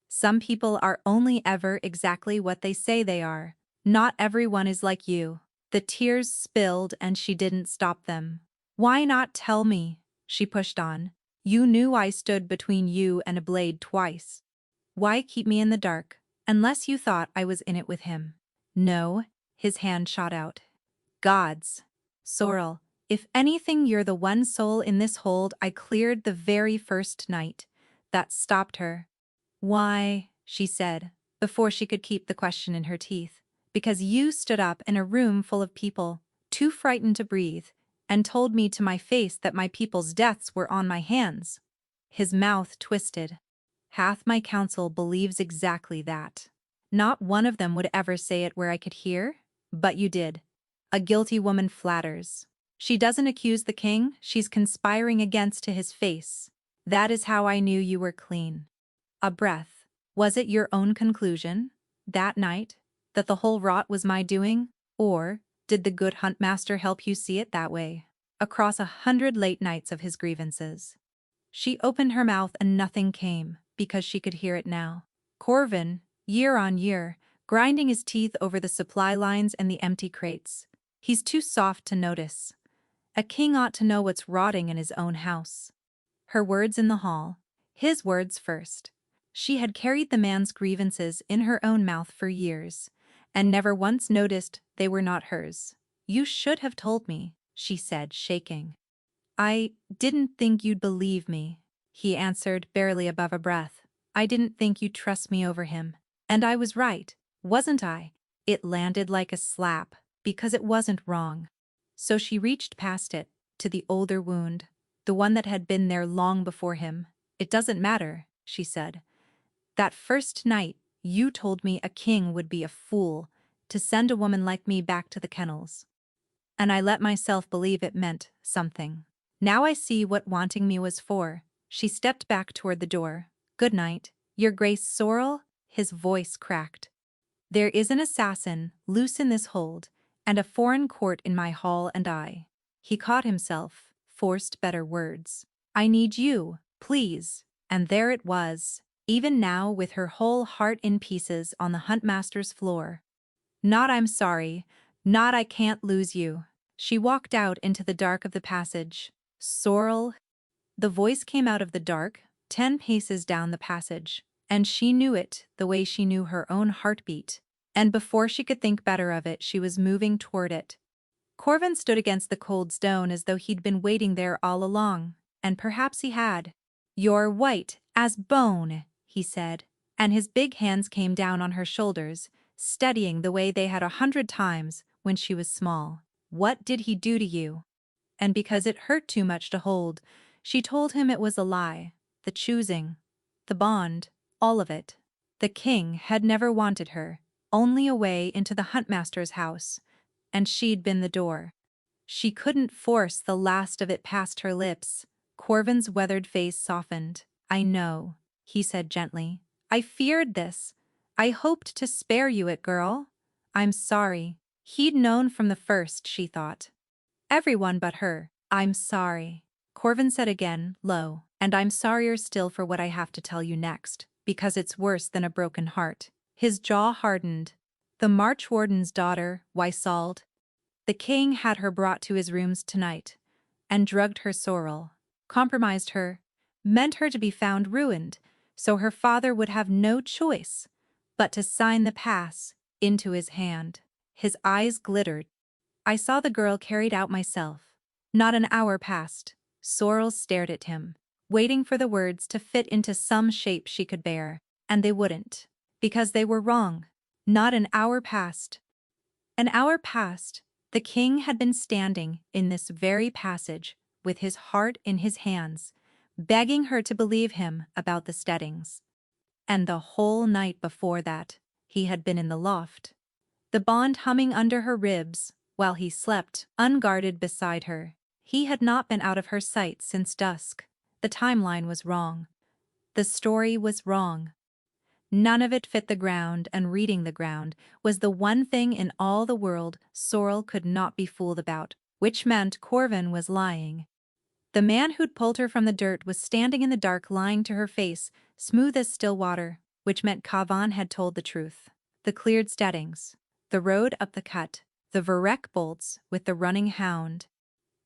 Some people are only ever exactly what they say they are. Not everyone is like you. The tears spilled and she didn't stop them. Why not tell me? She pushed on. You knew I stood between you and a blade twice. Why keep me in the dark, unless you thought I was in it with him? No, his hand shot out. Gods. Sorrel, if anything you're the one soul in this hold I cleared the very first night. that stopped her. "Why," she said, before she could keep the question in her teeth, "because you stood up in a room full of people, too frightened to breathe, and told me to my face that my people's deaths were on my hands." His mouth twisted. "Half my council believes exactly that. Not one of them would ever say it where I could hear, but you did. A guilty woman flatters. She doesn't accuse the king, she's conspiring against to his face. That is how I knew you were clean." A breath. "Was it your own conclusion, that night, that the whole rot was my doing, or did the good huntmaster help you see it that way, across 100 late nights of his grievances?" She opened her mouth and nothing came, because she could hear it now. Corvin, year on year, grinding his teeth over the supply lines and the empty crates. He's too soft to notice. A king ought to know what's rotting in his own house. Her words in the hall. His words first. She had carried the man's grievances in her own mouth for years, and never once noticed they were not hers. "You should have told me," she said, shaking. "I didn't think you'd believe me," he answered, barely above a breath. "I didn't think you'd trust me over him. And I was right, wasn't I?" It landed like a slap, because it wasn't wrong. So she reached past it, to the older wound, the one that had been there long before him. "It doesn't matter," she said. "That first night, you told me a king would be a fool to send a woman like me back to the kennels. And I let myself believe it meant something. Now I see what wanting me was for." She stepped back toward the door. "Good night, Your Grace Sorrel." His voice cracked. "There is an assassin loose in this hold, and a foreign court in my hall, and I—" He caught himself, forced better words. "I need you, please." And there it was, even now with her whole heart in pieces on the huntmaster's floor. "Not I'm sorry, not I can't lose you." She walked out into the dark of the passage. "Sorrel." The voice came out of the dark, 10 paces down the passage, and she knew it the way she knew her own heartbeat. And before she could think better of it, she was moving toward it. Corvin stood against the cold stone as though he'd been waiting there all along, and perhaps he had. "You're white as bone," he said, and his big hands came down on her shoulders, steadying the way they had 100 times when she was small. "What did he do to you?" And because it hurt too much to hold, she told him it was a lie, the choosing, the bond, all of it. The king had never wanted her, only a way into the huntmaster's house, and she'd been the door. She couldn't force the last of it past her lips. Corvin's weathered face softened. "I know," he said gently. "I feared this. I hoped to spare you it, girl. I'm sorry." He'd known from the first, she thought. Everyone but her. "I'm sorry," Corvin said again, low, "and I'm sorrier still for what I have to tell you next, because it's worse than a broken heart." His jaw hardened. "The Marchwarden's daughter, Wysald. The king had her brought to his rooms tonight, and drugged her sorrel, compromised her, meant her to be found ruined, so her father would have no choice but to sign the pass into his hand." His eyes glittered. "I saw the girl carried out myself." Not an hour passed. Sorrel stared at him, waiting for the words to fit into some shape she could bear, and they wouldn't, because they were wrong. Not an hour passed. An hour passed. The king had been standing in this very passage, with his heart in his hands, begging her to believe him about the Steadings. And the whole night before that, he had been in the loft, the bond humming under her ribs, while he slept, unguarded beside her. He had not been out of her sight since dusk. The timeline was wrong. The story was wrong. None of it fit the ground, and reading the ground was the one thing in all the world Sorrel could not be fooled about, which meant Corvin was lying. The man who'd pulled her from the dirt was standing in the dark, lying to her face, smooth as still water, which meant Cavan had told the truth. The cleared steadings, the road up the cut, the Verrek bolts with the running hound.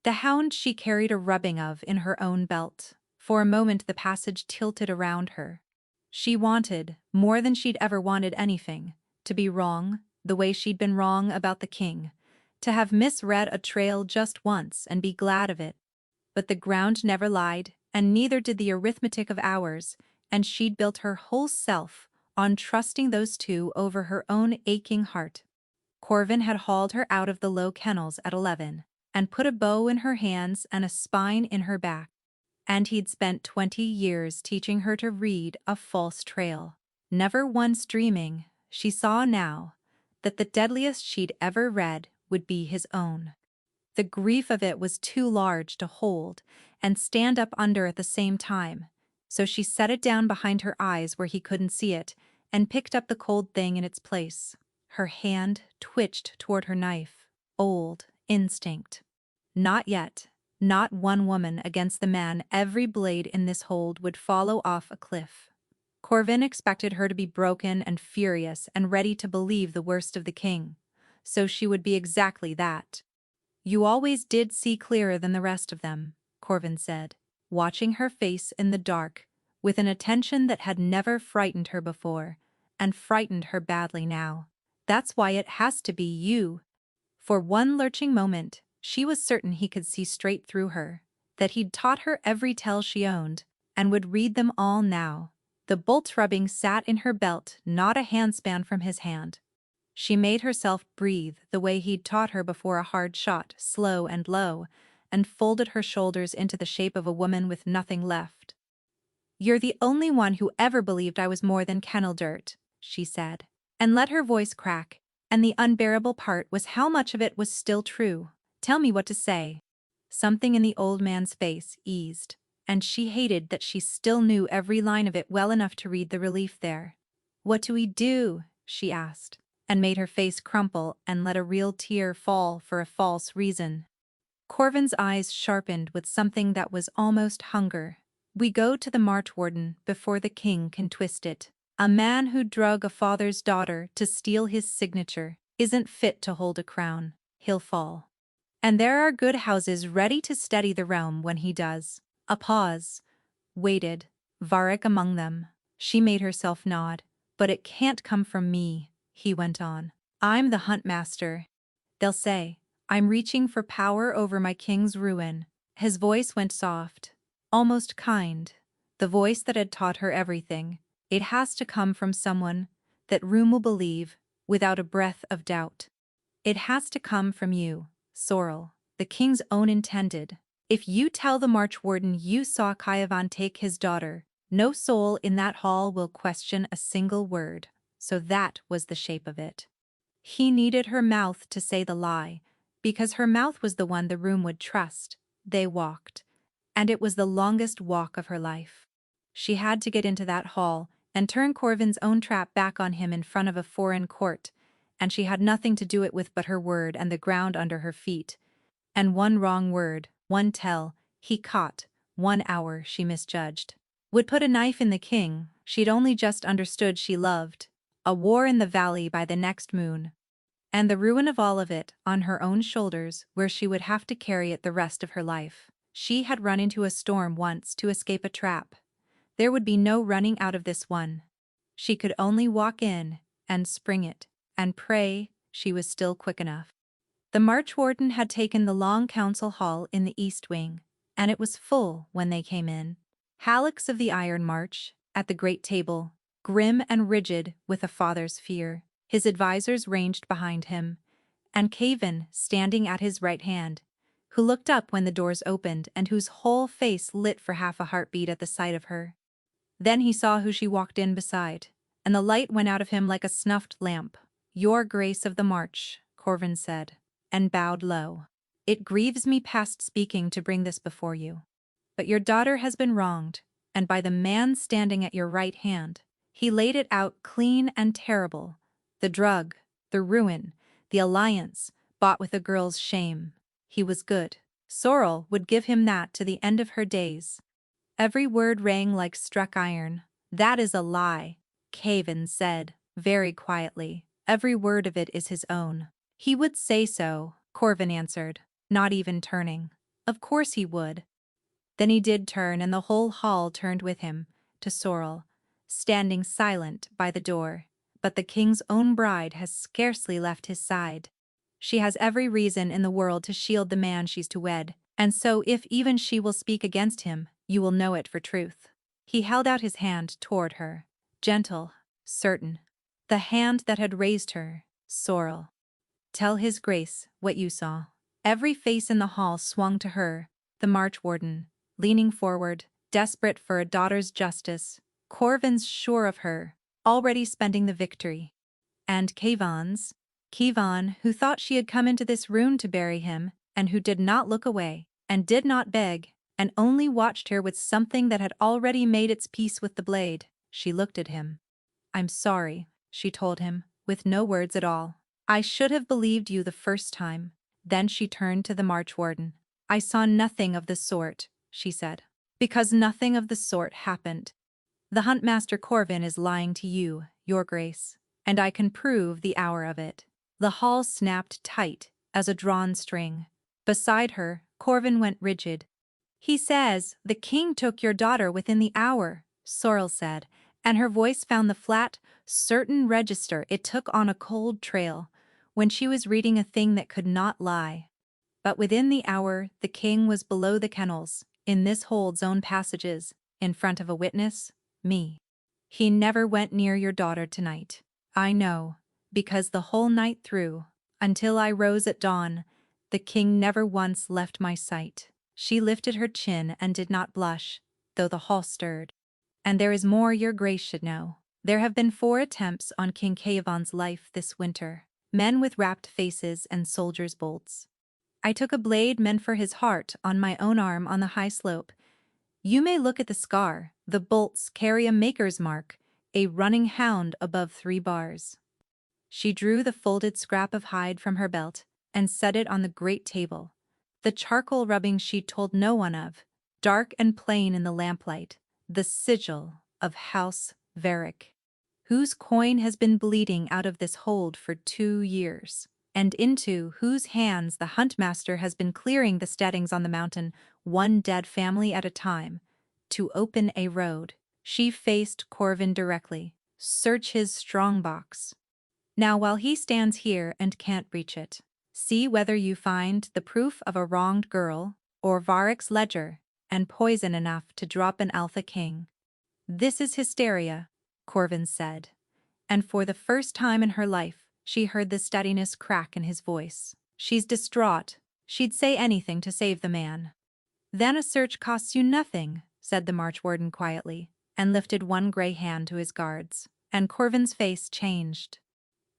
The hound she carried a rubbing of in her own belt. For a moment the passage tilted around her. She wanted, more than she'd ever wanted anything, to be wrong, the way she'd been wrong about the king, to have misread a trail just once and be glad of it. But the ground never lied, and neither did the arithmetic of hours. and she'd built her whole self on trusting those two over her own aching heart. Corvin had hauled her out of the low kennels at 11 and put a bow in her hands and a spine in her back. And he'd spent 20 years teaching her to read a false trail. Never once dreaming, she saw now, that the deadliest she'd ever read would be his own. The grief of it was too large to hold and stand up under at the same time, so she set it down behind her eyes where he couldn't see it and picked up the cold thing in its place. Her hand twitched toward her knife. Old instinct. Not yet. Not one woman against the man every blade in this hold would follow off a cliff. Corvin expected her to be broken and furious and ready to believe the worst of the king, so she would be exactly that. "You always did see clearer than the rest of them," Corvin said, watching her face in the dark, with an attention that had never frightened her before, and frightened her badly now. "That's why it has to be you." For one lurching moment, she was certain he could see straight through her, that he'd taught her every tale she owned, and would read them all now. The bolt-rubbing sat in her belt, not a handspan from his hand. She made herself breathe the way he'd taught her before a hard shot, slow and low, and folded her shoulders into the shape of a woman with nothing left. "You're the only one who ever believed I was more than kennel dirt," she said, and let her voice crack, and the unbearable part was how much of it was still true. "Tell me what to say." Something in the old man's face eased, and she hated that she still knew every line of it well enough to read the relief there. "What do we do?" she asked, and made her face crumple and let a real tear fall for a false reason. Corvin's eyes sharpened with something that was almost hunger. "We go to the March Warden before the king can twist it. A man who drug a father's daughter to steal his signature isn't fit to hold a crown. He'll fall. And there are good houses ready to steady the realm when he does." A pause. Waited. Varric among them. She made herself nod. "But it can't come from me," he went on. "I'm the huntmaster. They'll say I'm reaching for power over my king's ruin." His voice went soft, almost kind, the voice that had taught her everything. "It has to come from someone that room will believe without a breath of doubt. It has to come from you, Sorrel, the king's own intended. If you tell the March Warden you saw Kyavan take his daughter, no soul in that hall will question a single word." So that was the shape of it. He needed her mouth to say the lie, because her mouth was the one the room would trust. They walked, and it was the longest walk of her life. She had to get into that hall and turn Corvin's own trap back on him in front of a foreign court, and she had nothing to do it with but her word and the ground under her feet. And one wrong word, one tell, he caught, 1 hour she misjudged. Would put a knife in the king she'd only just understood she loved. A war in the valley by the next moon. And the ruin of all of it on her own shoulders, where she would have to carry it the rest of her life. She had run into a storm once to escape a trap. There would be no running out of this one. She could only walk in and spring it, and pray she was still quick enough. The March Warden had taken the long council hall in the east wing, and it was full when they came in. Halleck's of the Iron March, at the great table, grim and rigid with a father's fear. His advisers ranged behind him, and Caven standing at his right hand, who looked up when the doors opened and whose whole face lit for half a heartbeat at the sight of her. Then he saw who she walked in beside, and the light went out of him like a snuffed lamp. "Your Grace of the March," Corvin said, and bowed low. "It grieves me past speaking to bring this before you. But your daughter has been wronged, and by the man standing at your right hand." He laid it out clean and terrible. The drug, the ruin, the alliance, bought with a girl's shame. He was good. Sorrel would give him that to the end of her days. Every word rang like struck iron. "That is a lie," Caven said, very quietly. "Every word of it is his own." "He would say so," Corvin answered, not even turning. Of course he would. Then he did turn, and the whole hall turned with him, to Sorrel, standing silent by the door. "But the king's own bride has scarcely left his side. She has every reason in the world to shield the man she's to wed, and so if even she will speak against him, you will know it for truth." He held out his hand toward her, gentle, certain. The hand that had raised her, Sorrel. Tell his grace what you saw. Every face in the hall swung to her, the March Warden, leaning forward, desperate for a daughter's justice, Corvin's sure of her, already spending the victory. And Kevon, who thought she had come into this room to bury him, and who did not look away, and did not beg, and only watched her with something that had already made its peace with the blade. She looked at him. I'm sorry, she told him, with no words at all. I should have believed you the first time. Then she turned to the March Warden. I saw nothing of the sort, she said. Because nothing of the sort happened. The Huntmaster Corvin is lying to you, Your Grace, and I can prove the hour of it. The hall snapped tight as a drawn string. Beside her, Corvin went rigid. He says, the king took your daughter within the hour, Sorrel said, and her voice found the flat, certain register it took on a cold trail, when she was reading a thing that could not lie. But within the hour, the king was below the kennels, in this hold's own passages, in front of a witness, me. He never went near your daughter tonight. I know, because the whole night through, until I rose at dawn, the king never once left my sight. She lifted her chin and did not blush, though the hall stirred. And there is more your grace should know. There have been 4 attempts on King Kevon's life this winter, men with wrapped faces and soldiers' bolts. I took a blade meant for his heart on my own arm on the high slope. You may look at the scar, the bolts carry a maker's mark, a running hound above 3 bars. She drew the folded scrap of hide from her belt and set it on the great table. The charcoal rubbing she told no one of, dark and plain in the lamplight, the sigil of House Varick, whose coin has been bleeding out of this hold for 2 years, and into whose hands the Huntmaster has been clearing the steadings on the mountain, one dead family at a time, to open a road. She faced Corvin directly. Search his strongbox. Now while he stands here and can't reach it, see whether you find the proof of a wronged girl, or Varick's ledger, and poison enough to drop an Alpha King. This is hysteria, Corvin said. And for the first time in her life, she heard the steadiness crack in his voice. She's distraught. She'd say anything to save the man. Then a search costs you nothing, said the March Warden quietly, and lifted one gray hand to his guards. And Corvin's face changed.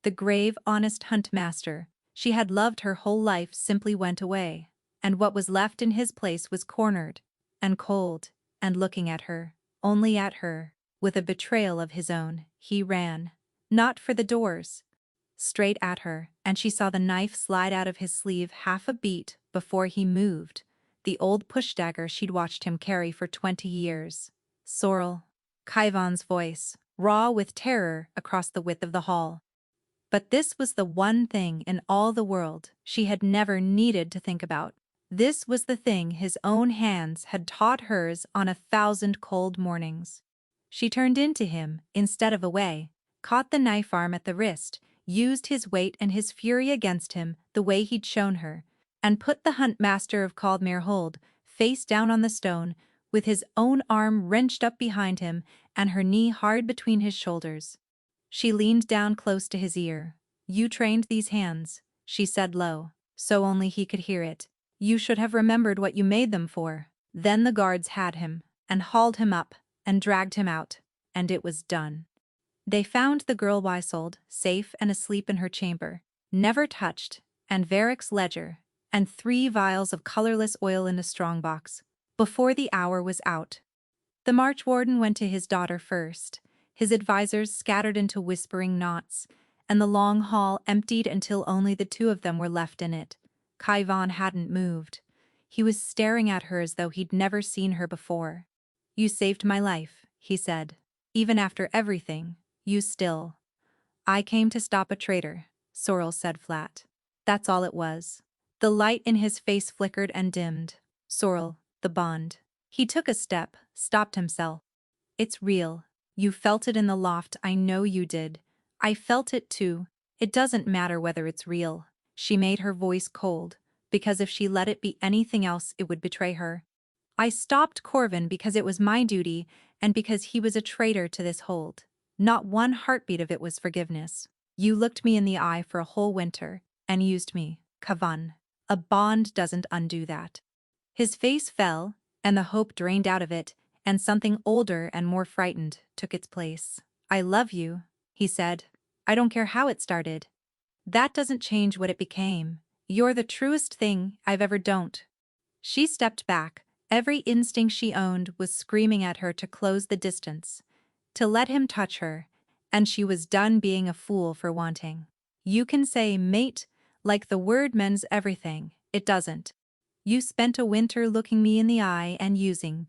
The grave, honest Huntmaster she had loved her whole life simply went away, and what was left in his place was cornered, and cold, and looking at her, only at her, with a betrayal of his own. He ran, not for the doors, straight at her, and she saw the knife slide out of his sleeve half a beat before he moved, the old push-dagger she'd watched him carry for 20 years. Sorrel, Kevon's voice, raw with terror across the width of the hall. But this was the one thing in all the world she had never needed to think about. This was the thing his own hands had taught hers on 1,000 cold mornings. She turned into him instead of away, caught the knife arm at the wrist, used his weight and his fury against him the way he'd shown her, and put the Huntmaster of Caldmere Hold face down on the stone, with his own arm wrenched up behind him and her knee hard between his shoulders. She leaned down close to his ear. You trained these hands, she said low, so only he could hear it. You should have remembered what you made them for. Then the guards had him, and hauled him up, and dragged him out, and it was done. They found the girl Weisold, safe and asleep in her chamber, never touched, and Varick's ledger, and 3 vials of colorless oil in a strongbox, before the hour was out. The March Warden went to his daughter first, his advisors scattered into whispering knots, and the long hall emptied until only the 2 of them were left in it. Kevon hadn't moved. He was staring at her as though he'd never seen her before. You saved my life, he said. Even after everything, you still. I came to stop a traitor, Sorrel said flat. That's all it was. The light in his face flickered and dimmed. Sorrel, the bond. He took a step, stopped himself. It's real. You felt it in the loft, I know you did. I felt it too. It doesn't matter whether it's real. She made her voice cold, because if she let it be anything else it would betray her. I stopped Corvin because it was my duty and because he was a traitor to this hold. Not one heartbeat of it was forgiveness. You looked me in the eye for a whole winter and used me, Kavan. A bond doesn't undo that. His face fell, and the hope drained out of it, and something older and more frightened took its place. I love you, he said. I don't care how it started. That doesn't change what it became. You're the truest thing I've ever don't. She stepped back. Every instinct she owned was screaming at her to close the distance, to let him touch her, and she was done being a fool for wanting. You can say mate like the word means everything. It doesn't. You spent a winter looking me in the eye and using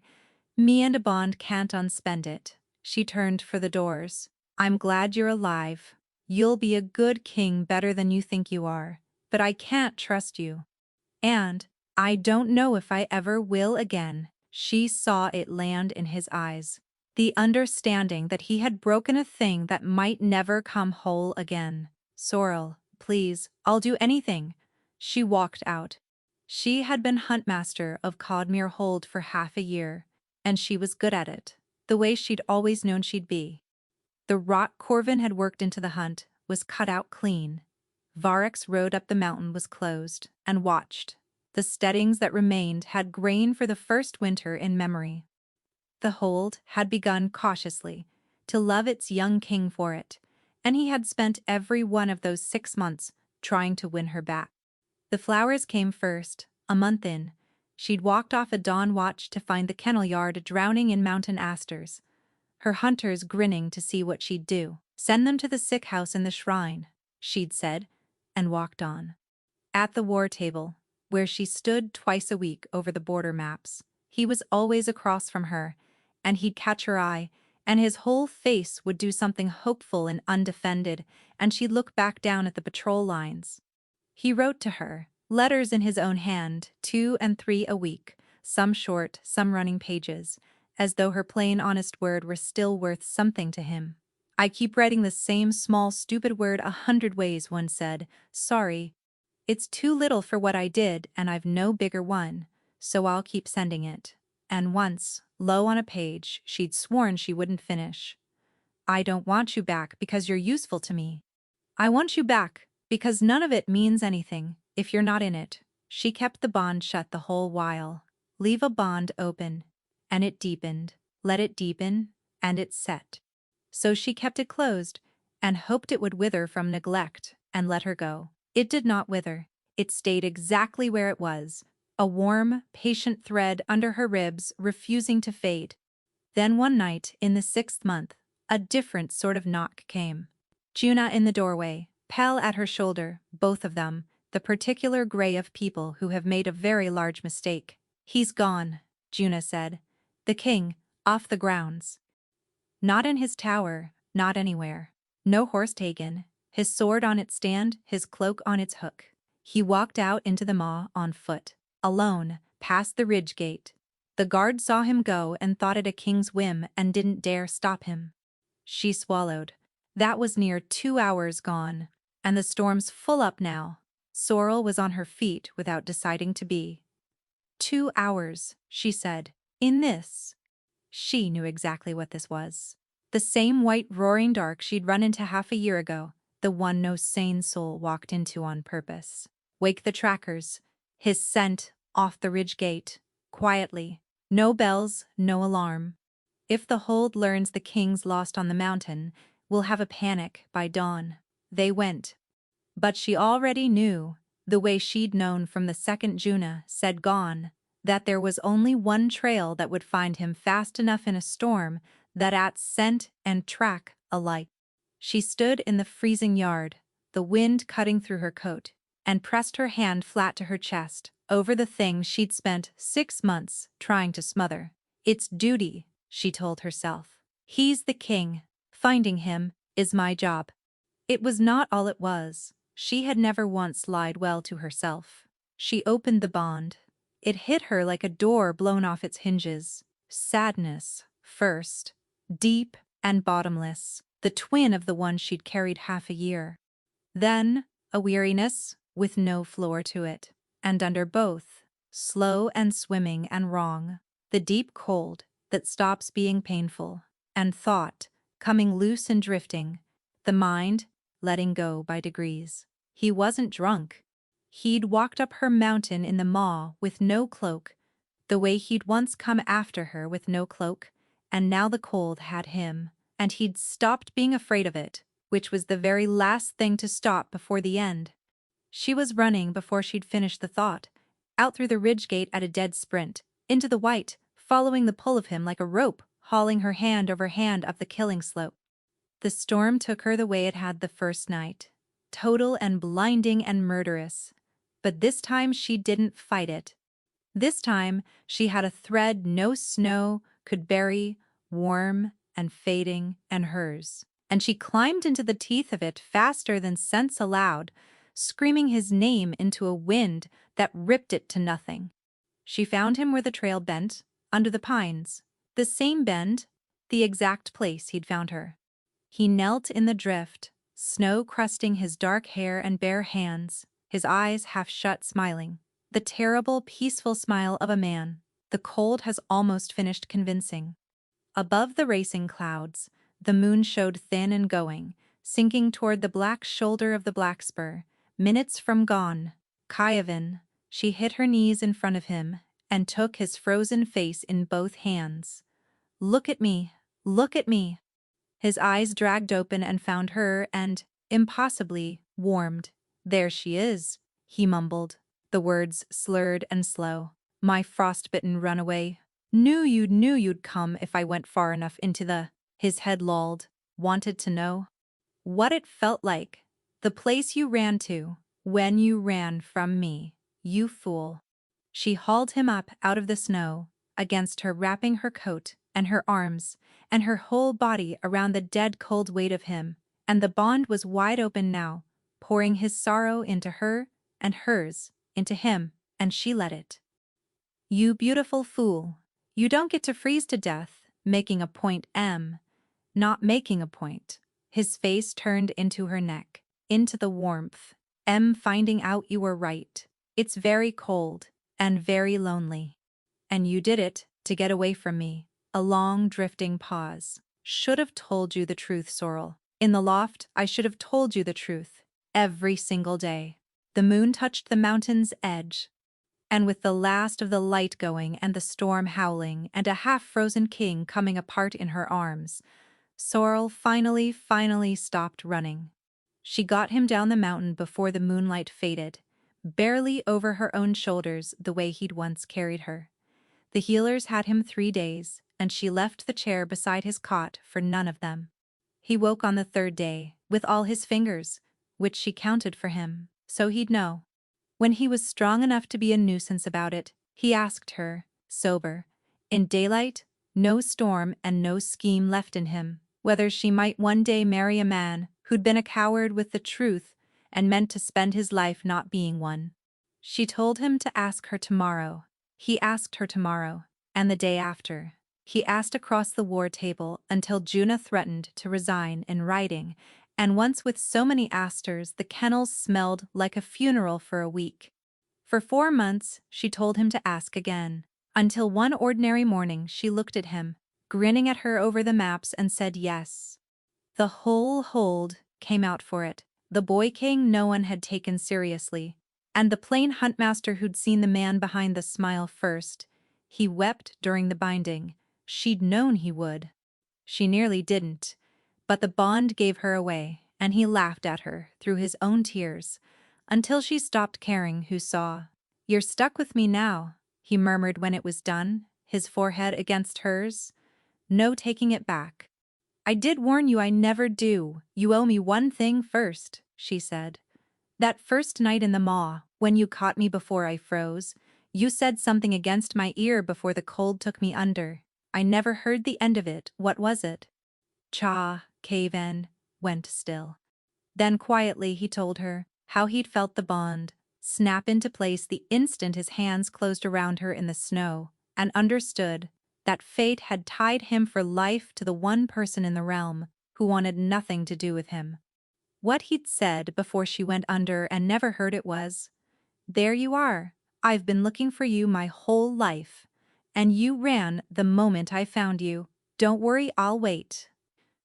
me, and a bond can't unspend it. She turned for the doors. I'm glad you're alive. You'll be a good king, better than you think you are, but I can't trust you. And I don't know if I ever will again. She saw it land in his eyes. The understanding that he had broken a thing that might never come whole again. Sorrel, please, I'll do anything. She walked out. She had been huntmaster of Codmere Hold for half a year, and she was good at it, the way she'd always known she'd be. The rot Corvin had worked into the hunt was cut out clean. Varrick's road up the mountain was closed, and watched. The steadings that remained had grain for the first winter in memory. The hold had begun cautiously, to love its young king for it, and he had spent every one of those 6 months trying to win her back. The flowers came first, a month in. She'd walked off a dawn watch to find the kennel yard drowning in mountain asters, her hunters grinning to see what she'd do. Send them to the sick house in the shrine, she'd said, and walked on. At the war table, where she stood twice a week over the border maps, he was always across from her, and he'd catch her eye, and his whole face would do something hopeful and undefended, and she'd look back down at the patrol lines. He wrote to her, letters in his own hand, 2 and 3 a week, some short, some running pages, as though her plain honest word were still worth something to him. I keep writing the same small stupid word 100 ways, one said. Sorry. It's too little for what I did, and I've no bigger one, so I'll keep sending it. And once, low on a page, she'd sworn she wouldn't finish. I don't want you back because you're useful to me. I want you back because none of it means anything if you're not in it. She kept the bond shut the whole while. Leave a bond open, and it deepened. Let it deepen, and it set. So she kept it closed, and hoped it would wither from neglect, and let her go. It did not wither. It stayed exactly where it was, a warm, patient thread under her ribs, refusing to fade. Then one night, in the 6th month, a different sort of knock came. Juna in the doorway, Pell at her shoulder, both of them, the particular grey of people who have made a very large mistake. He's gone, Juna said. The king, off the grounds. Not in his tower, not anywhere. No horse taken, his sword on its stand, his cloak on its hook. He walked out into the maw on foot, alone, past the ridge gate. The guard saw him go and thought it a king's whim and didn't dare stop him. She swallowed. That was near 2 hours gone, and the storm's full up now. Sorrel was on her feet without deciding to be. 2 hours, she said. In this. She knew exactly what this was. The same white roaring dark she'd run into half a year ago, the one no sane soul walked into on purpose. Wake the trackers. His scent, off the ridge gate. Quietly. No bells, no alarm. If the hold learns the king's lost on the mountain, we'll have a panic by dawn. They went. But she already knew, the way she'd known from the second Juna said gone, that there was only one trail that would find him fast enough in a storm that at scent and track alike. She stood in the freezing yard, the wind cutting through her coat, and pressed her hand flat to her chest, over the thing she'd spent 6 months trying to smother. It's duty, she told herself. He's the king. Finding him is my job. It was not all it was. She had never once lied well to herself. She opened the bond. It hit her like a door blown off its hinges. Sadness, first, deep and bottomless, the twin of the one she'd carried half a year. Then, a weariness with no floor to it, and under both, slow and swimming and wrong, The deep cold that stops being painful, and thought coming loose and drifting, the mind letting go by degrees. He wasn't drunk. He'd walked up her mountain in the maw with no cloak, the way he'd once come after her with no cloak, and now the cold had him, and he'd stopped being afraid of it, which was the very last thing to stop before the end. She was running before she'd finished the thought, out through the ridge gate at a dead sprint, into the white, following the pull of him like a rope, hauling her hand over hand up the killing slope. The storm took her the way it had the first night, total and blinding and murderous. But this time she didn't fight it. This time she had a thread no snow could bury, warm and fading and hers. And she climbed into the teeth of it faster than sense allowed, screaming his name into a wind that ripped it to nothing. She found him where the trail bent, under the pines. The same bend, the exact place he'd found her. He knelt in the drift, snow crusting his dark hair and bare hands, his eyes half shut smiling. The terrible, peaceful smile of a man the cold has almost finished convincing. Above the racing clouds, the moon showed thin and going, sinking toward the black shoulder of the Blackspur, minutes from gone. Kievan, she hit her knees in front of him and took his frozen face in both hands. Look at me, look at me. His eyes dragged open and found her and, impossibly, warmed. There she is, he mumbled, the words slurred and slow. My frostbitten runaway. Knew you'd come if I went far enough into the... His head lolled. Wanted to know what it felt like. The place you ran to, when you ran from me, you fool. She hauled him up out of the snow, against her, wrapping her coat and her arms and her whole body around the dead cold weight of him, and the bond was wide open now, pouring his sorrow into her and hers into him, and she let it. You beautiful fool. You don't get to freeze to death, making a point not making a point. His face turned into her neck, into the warmth. Finding out you were right. It's very cold, and very lonely. And you did it, to get away from me. A long, drifting pause. Should have told you the truth, Sorrel. In the loft, I should have told you the truth. Every single day. The moon touched the mountain's edge. And with the last of the light going and the storm howling and a half-frozen king coming apart in her arms, Sorrel finally stopped running. She got him down the mountain before the moonlight faded, barely over her own shoulders the way he'd once carried her. The healers had him 3 days, and she left the chair beside his cot for none of them. He woke on the 3rd day, with all his fingers, which she counted for him, so he'd know. When he was strong enough to be a nuisance about it, he asked her, sober, in daylight, no storm and no scheme left in him, whether she might one day marry a man who'd been a coward with the truth and meant to spend his life not being one. She told him to ask her tomorrow. He asked her tomorrow, and the day after. He asked across the war table until Juna threatened to resign in writing, and once with so many asters the kennels smelled like a funeral for a week. For 4 months she told him to ask again, until one ordinary morning she looked at him, grinning at her over the maps, and said yes. The whole hold came out for it. The boy king no one had taken seriously, and the plain huntmaster who'd seen the man behind the smile first. He wept during the binding. She'd known he would. She nearly didn't. But the bond gave her away, and he laughed at her through his own tears, until she stopped caring who saw. You're stuck with me now, he murmured when it was done, his forehead against hers. No taking it back. I did warn you I never do. You owe me one thing first, she said. That first night in the maw, when you caught me before I froze, you said something against my ear before the cold took me under. I never heard the end of it. What was it? Kievan went still. Then quietly he told her how he'd felt the bond snap into place the instant his hands closed around her in the snow, and understood that fate had tied him for life to the one person in the realm who wanted nothing to do with him. What he'd said before she went under and never heard it was, "There you are. I've been looking for you my whole life, And you ran the moment I found you. Don't worry, I'll wait.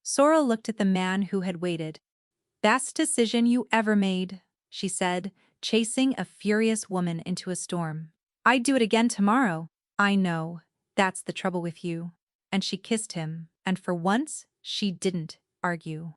Sorrel looked at the man who had waited. Best decision you ever made, she said, chasing a furious woman into a storm. I'd do it again tomorrow. I know. That's the trouble with you. And she kissed him, and for once, she didn't argue.